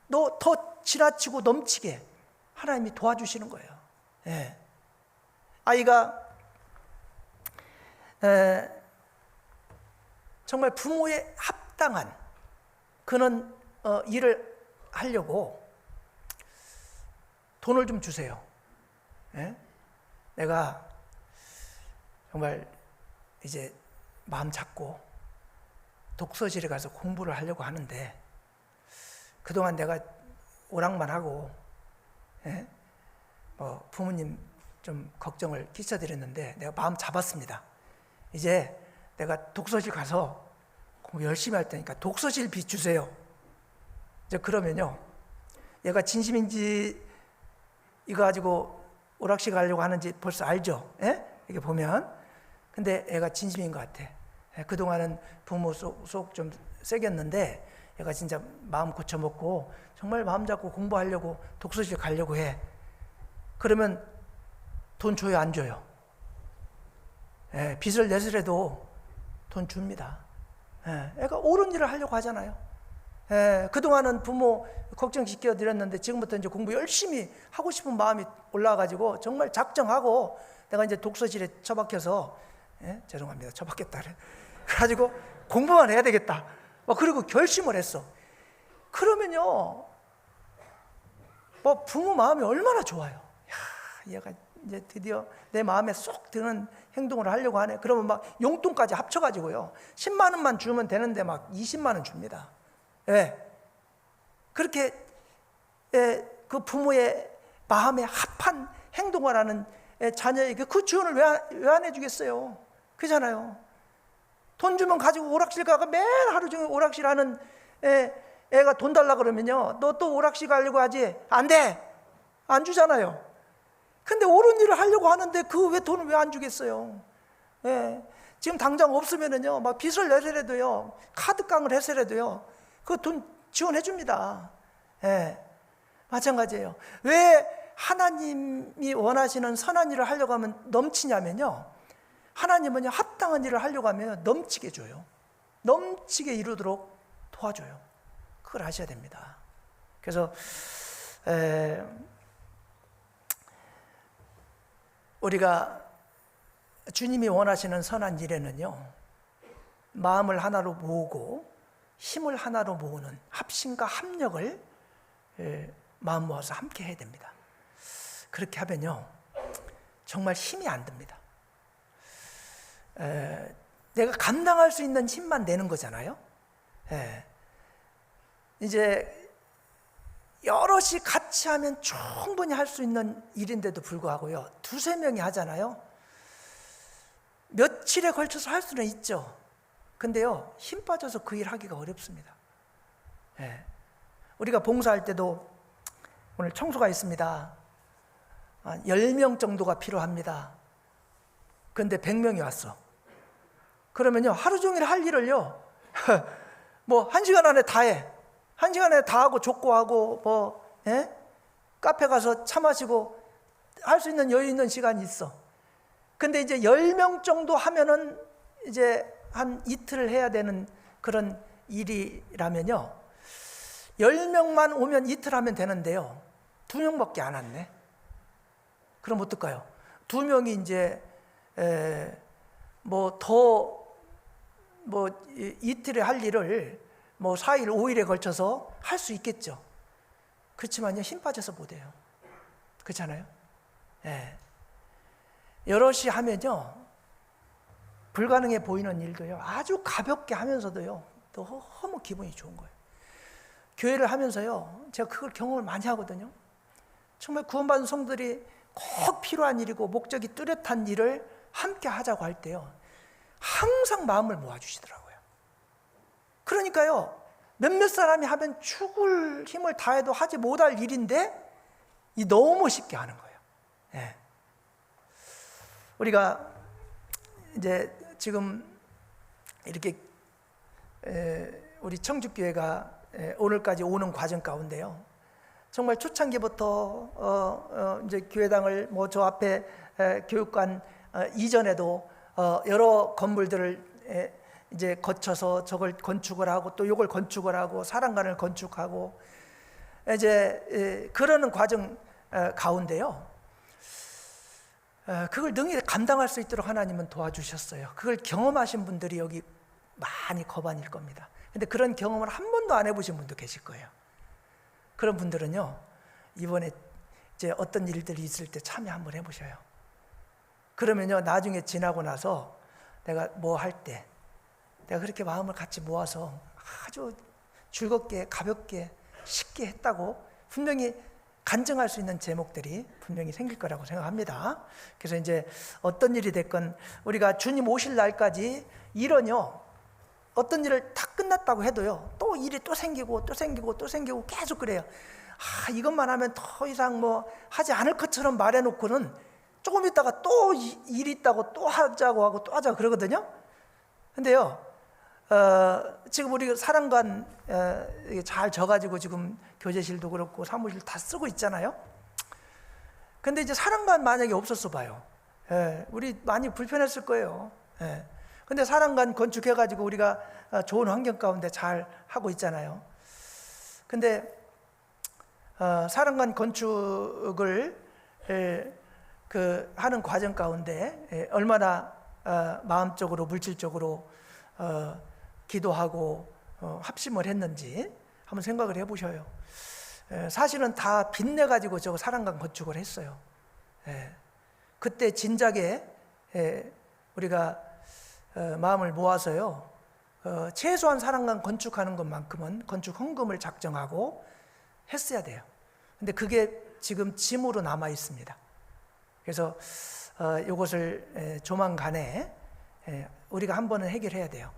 너 더 지나치고 넘치게 하나님이 도와주시는 거예요. 예. 아이가 정말 부모의 합당한 그런 일을 하려고 돈을 좀 주세요. 예? 내가 정말 이제 마음 잡고 독서실에 가서 공부를 하려고 하는데 그동안 내가 오락만 하고 예? 부모님 좀 걱정을 끼쳐드렸는데 내가 마음 잡았습니다. 이제 내가 독서실 가서 공부 열심히 할 테니까 독서실 빚 주세요. 이제 그러면요, 얘가 진심인지 이거 가지고 오락실 가려고 하는지 벌써 알죠? 예? 이게 보면. 근데 애가 진심인 것 같아. 예? 그동안은 부모 속 좀 세겠는데 얘가 진짜 마음 고쳐먹고 정말 마음 잡고 공부하려고 독서실 가려고 해. 그러면 돈 줘요, 안 줘요? 예, 빚을 내서라도 돈 줍니다. 예, 애가 옳은 일을 하려고 하잖아요. 예, 그동안은 부모 걱정시켜 드렸는데 지금부터 이제 공부 열심히 하고 싶은 마음이 올라와가지고 정말 작정하고 내가 이제 독서실에 처박혀서 죄송합니다. 처박혔다 그래. 그래가지고 공부만 해야 되겠다. 그리고 결심을 했어. 그러면요, 부모 마음이 얼마나 좋아요. 야, 얘가 이제 드디어 내 마음에 쏙 드는 행동을 하려고 하네. 그러면 막 용돈까지 합쳐가지고요, 10만 원만 주면 되는데 막 20만 원 줍니다. 예. 그렇게 그 부모의 마음에 합한 행동을 하는 자녀에게 그 지원을 왜 안 해주겠어요? 그잖아요. 돈 주면 가지고 오락실 가가 매일 하루 종일 오락실 하는 애가 돈 달라 그러면요, 너 또 오락실 가려고 하지? 안 돼! 안 주잖아요. 근데 옳은 일을 하려고 하는데 그 왜 돈을 왜 안 주겠어요? 예. 지금 당장 없으면은요, 막 빚을 내서라도요, 카드깡을 해서라도요, 그 돈 지원해 줍니다. 예. 마찬가지예요. 왜 하나님이 원하시는 선한 일을 하려고 하면 넘치냐면요, 하나님은요, 합당한 일을 하려고 하면 넘치게 줘요. 넘치게 이루도록 도와줘요. 그걸 아셔야 됩니다. 그래서 우리가 주님이 원하시는 선한 일에는요, 마음을 하나로 모으고 힘을 하나로 모으는 합심과 합력을 마음 모아서 함께 해야 됩니다. 그렇게 하면요, 정말 힘이 안 듭니다. 내가 감당할 수 있는 힘만 내는 거잖아요. 이제 여럿이 같이 하면 충분히 할 수 있는 일인데도 불구하고요, 두세 명이 하잖아요. 며칠에 걸쳐서 할 수는 있죠. 근데요, 힘 빠져서 그 일 하기가 어렵습니다. 우리가 봉사할 때도 오늘 청소가 있습니다. 10명 정도가 필요합니다. 그런데 100명이 왔어. 그러면요, 하루 종일 할 일을요, 뭐 1시간 안에 다 해. 1시간 안에 다 하고 족구하고 카페 가서 차 마시고 할 수 있는 여유 있는 시간이 있어. 근데 이제 10명 정도 하면은 이제 한 이틀을 해야 되는 그런 일이라면요, 10명만 오면 이틀 하면 되는데요, 2명밖에 안 왔네. 그럼 어떨까요? 2명이 이제 이틀에 할 일을 4일, 5일에 걸쳐서 할 수 있겠죠. 그렇지만요, 힘 빠져서 못해요. 그렇잖아요. 여럿이 하면요, 불가능해 보이는 일도요, 아주 가볍게 하면서도요, 너무 기분이 좋은 거예요. 교회를 하면서요, 제가 그걸 경험을 많이 하거든요. 정말 구원받은 성들이 꼭 필요한 일이고 목적이 뚜렷한 일을 함께 하자고 할 때요, 항상 마음을 모아주시더라고요. 그러니까요, 몇몇 사람이 하면 죽을 힘을 다해도 하지 못할 일인데 너무 쉽게 하는 거예요. 우리가 이제 지금 이렇게 우리 청주교회가 오늘까지 오는 과정 가운데요. 정말 초창기부터 이제 교회당을 뭐 저 앞에 교육관 이전에도 여러 건물들을 이제 거쳐서 저걸 건축을 하고 또 요걸 건축을 하고 사랑관을 건축하고 이제 그러는 과정 가운데요. 그걸 능히 감당할 수 있도록 하나님은 도와주셨어요. 그걸 경험하신 분들이 여기 많이 거반일 겁니다. 근데 그런 경험을 한 번도 안 해보신 분도 계실 거예요. 그런 분들은요, 이번에 이제 어떤 일들이 있을 때 참여 한번 해보셔요. 그러면요, 나중에 지나고 나서 내가 뭐 할 때 내가 그렇게 마음을 같이 모아서 아주 즐겁게 가볍게 쉽게 했다고 분명히 간증할 수 있는 제목들이 분명히 생길 거라고 생각합니다. 그래서 이제 어떤 일이 됐건 우리가 주님 오실 날까지 일은요, 어떤 일을 다 끝났다고 해도요, 또 일이 또 생기고 또 생기고 또 생기고 계속 그래요. 이것만 하면 더 이상 뭐 하지 않을 것처럼 말해놓고는 조금 있다가 또 일 있다고 또 하자고 하고 또 하자고 그러거든요. 근데요, 지금 우리 사랑관 잘 져가지고 지금 교제실도 그렇고 사무실 다 쓰고 있잖아요. 근데 이제 사랑관 만약에 없었어 봐요. 우리 많이 불편했을 거예요. 근데 사랑관 건축해가지고 우리가 좋은 환경 가운데 잘 하고 있잖아요. 근데 사랑관 건축을 하는 과정 가운데 얼마나 마음적으로 물질적으로 기도하고 합심을 했는지 한번 생각을 해보셔요. 사실은 다 빚내가지고 저 사랑관 건축을 했어요. 그때 진작에 우리가 마음을 모아서요, 최소한 사랑관 건축하는 것만큼은 건축 헌금을 작정하고 했어야 돼요. 근데 그게 지금 짐으로 남아 있습니다. 그래서 이것을 조만간에 우리가 한 번은 해결해야 돼요.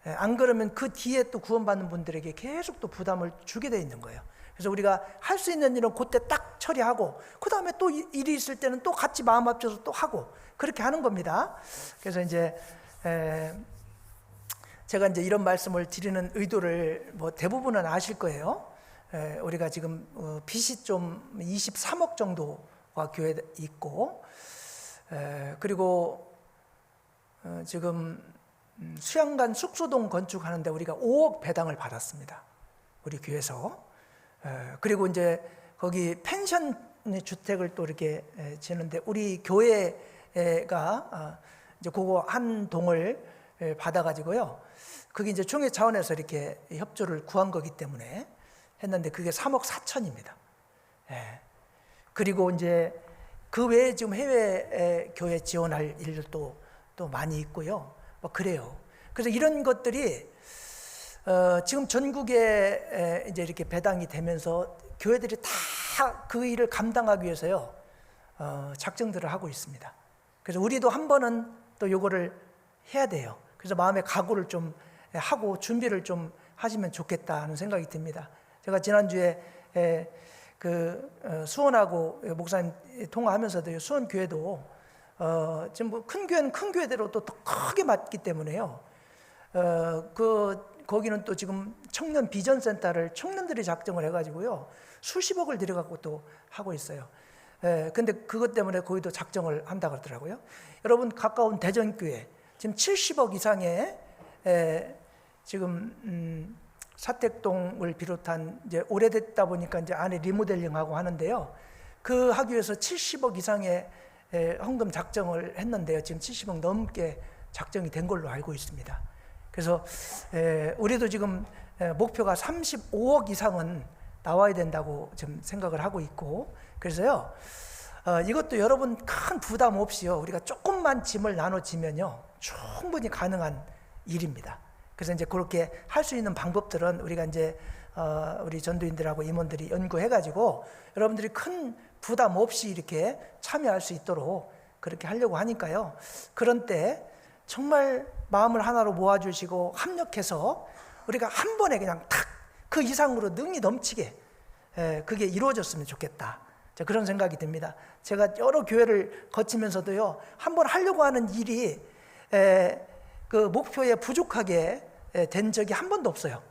안 그러면 그 뒤에 또 구원받는 분들에게 계속 또 부담을 주게 돼 있는 거예요. 그래서 우리가 할 수 있는 일은 그때 딱 처리하고 그 다음에 또 일이 있을 때는 또 같이 마음 합쳐서 또 하고 그렇게 하는 겁니다. 그래서 이제 제가 이제 이런 말씀을 드리는 의도를 뭐 대부분은 아실 거예요. 우리가 지금 빚이 좀 23억 정도가 교회에 있고, 그리고 지금 수양관 숙소동 건축하는데 우리가 5억 배당을 받았습니다. 우리 교회에서. 그리고 이제 거기 펜션 주택을 또 이렇게 지는데 우리 교회가 이제 그거 한 동을 받아가지고요. 그게 이제 총회 차원에서 이렇게 협조를 구한 거기 때문에 했는데 그게 3억 4천입니다. 그리고 이제 그 외에 지금 해외 교회 지원할 일들도 또 많이 있고요. 뭐 그래요. 그래서 이런 것들이 지금 전국에 이제 이렇게 배당이 되면서 교회들이 다 그 일을 감당하기 위해서요, 작정들을 하고 있습니다. 그래서 우리도 한 번은 또 요거를 해야 돼요. 그래서 마음의 각오를 좀 하고 준비를 좀 하시면 좋겠다 하는 생각이 듭니다. 제가 지난주에 수원하고 목사님 통화하면서도 수원 교회도 지금 뭐 큰 교회는 큰 교회대로 또 더 크게 맞기 때문에요. 거기는 또 지금 청년 비전 센터를 청년들이 작정을 해가지고요, 수십억을 들여갖고 또 하고 있어요. 근데 그것 때문에 거기도 작정을 한다 그러더라고요. 여러분 가까운 대전교회 지금 70억 이상의 지금 사택동을 비롯한 이제 오래됐다 보니까 이제 안에 리모델링하고 하는데요. 그 하기 위해서 70억 이상의 헌금 작정을 했는데요. 지금 70억 넘게 작정이 된 걸로 알고 있습니다. 그래서 우리도 지금 목표가 35억 이상은 나와야 된다고 지금 생각을 하고 있고, 그래서요, 이것도 여러분 큰 부담 없이요, 우리가 조금만 짐을 나눠지면요, 충분히 가능한 일입니다. 그래서 이제 그렇게 할 수 있는 방법들은 우리가 이제 우리 전도인들하고 임원들이 연구해가지고 여러분들이 큰 부담 없이 이렇게 참여할 수 있도록 그렇게 하려고 하니까요. 그런 때 정말 마음을 하나로 모아주시고 합력해서 우리가 한 번에 그냥 탁 그 이상으로 능이 넘치게 그게 이루어졌으면 좋겠다. 그런 생각이 듭니다. 제가 여러 교회를 거치면서도요, 한번 하려고 하는 일이 그 목표에 부족하게 된 적이 한 번도 없어요.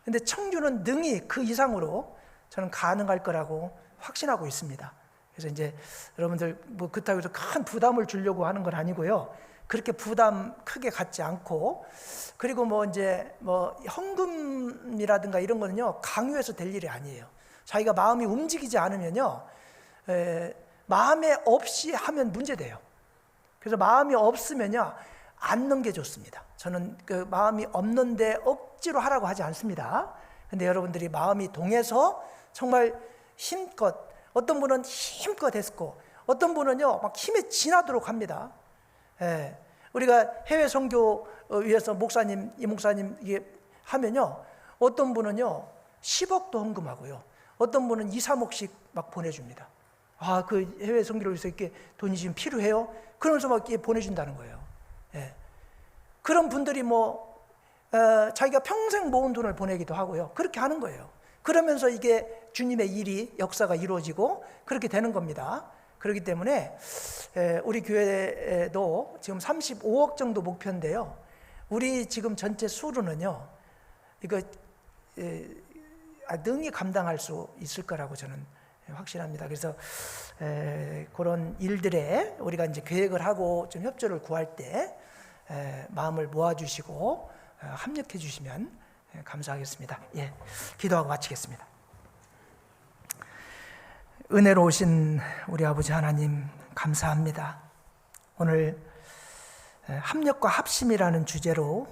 근데 청주는 능히 그 이상으로 저는 가능할 거라고 확신하고 있습니다. 그래서 이제 여러분들 뭐 그렇다고 해서 큰 부담을 주려고 하는 건 아니고요. 그렇게 부담 크게 갖지 않고, 그리고 뭐 이제 뭐 헌금이라든가 이런 거는요 강요해서 될 일이 아니에요. 자기가 마음이 움직이지 않으면요 마음에 없이 하면 문제돼요. 그래서 마음이 없으면요 안 넣는 게 좋습니다. 저는 그 마음이 없는데 억지로 하라고 하지 않습니다. 근데 여러분들이 마음이 동해서 정말 힘껏, 어떤 분은 힘껏 했고 어떤 분은요 막 힘에 지나도록 합니다. 예, 우리가 해외 선교 위해서 목사님, 이 목사님 이게 하면요 어떤 분은요 10억도 헌금하고요, 어떤 분은 2, 3억씩 막 보내줍니다. 아, 그 해외 선교를 위해서 이렇게 돈이 지금 필요해요? 그러면서 막 이렇게 보내준다는 거예요. 예. 그런 분들이 뭐 자기가 평생 모은 돈을 보내기도 하고요, 그렇게 하는 거예요. 그러면서 이게 주님의 일이, 역사가 이루어지고 그렇게 되는 겁니다. 그렇기 때문에 우리 교회도 지금 35억 정도 목표인데요, 우리 지금 전체 수로는요 이거 능히 감당할 수 있을 거라고 저는 확신합니다. 그래서 그런 일들에 우리가 이제 계획을 하고 좀 협조를 구할 때 마음을 모아주시고 합력해 주시면 감사하겠습니다. 예, 기도하고 마치겠습니다. 은혜로우신 우리 아버지 하나님, 감사합니다. 오늘 합력과 합심이라는 주제로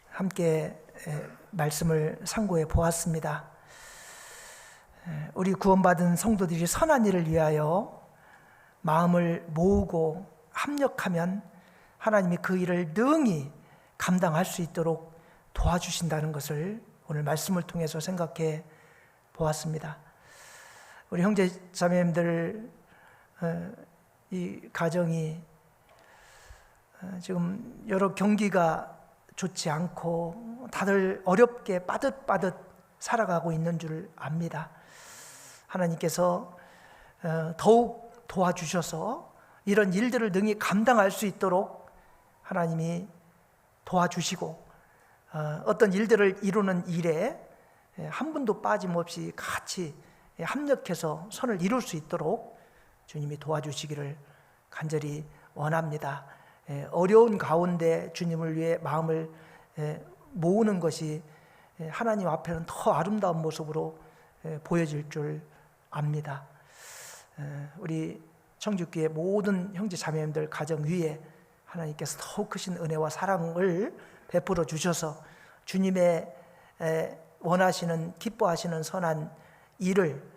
함께 말씀을 상고해 보았습니다. 우리 구원받은 성도들이 선한 일을 위하여 마음을 모으고 합력하면 하나님이 그 일을 능히 감당할 수 있도록 도와주신다는 것을 오늘 말씀을 통해서 생각해 보았습니다. 우리 형제 자매님들 이 가정이 지금 여러 경기가 좋지 않고 다들 어렵게 빠듯빠듯 살아가고 있는 줄 압니다. 하나님께서 더욱 도와주셔서 이런 일들을 능히 감당할 수 있도록 하나님이 도와주시고 어떤 일들을 이루는 일에 한 분도 빠짐없이 같이 합력해서 선을 이룰 수 있도록 주님이 도와주시기를 간절히 원합니다. 어려운 가운데 주님을 위해 마음을 모으는 것이 하나님 앞에는 더 아름다운 모습으로 보여질 줄 압니다. 우리 청주교회 모든 형제 자매님들 가정 위에 하나님께서 더욱 크신 은혜와 사랑을 베풀어 주셔서 주님의 원하시는, 기뻐하시는 선한 일을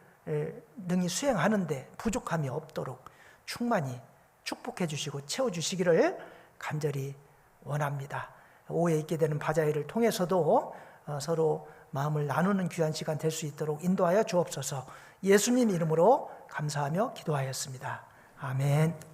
능히 수행하는데 부족함이 없도록 충만히 축복해 주시고 채워 주시기를 간절히 원합니다. 오후에 있게 되는 바자회를 통해서도 서로 마음을 나누는 귀한 시간 될 수 있도록 인도하여 주옵소서. 예수님 이름으로 감사하며 기도하였습니다. 아멘.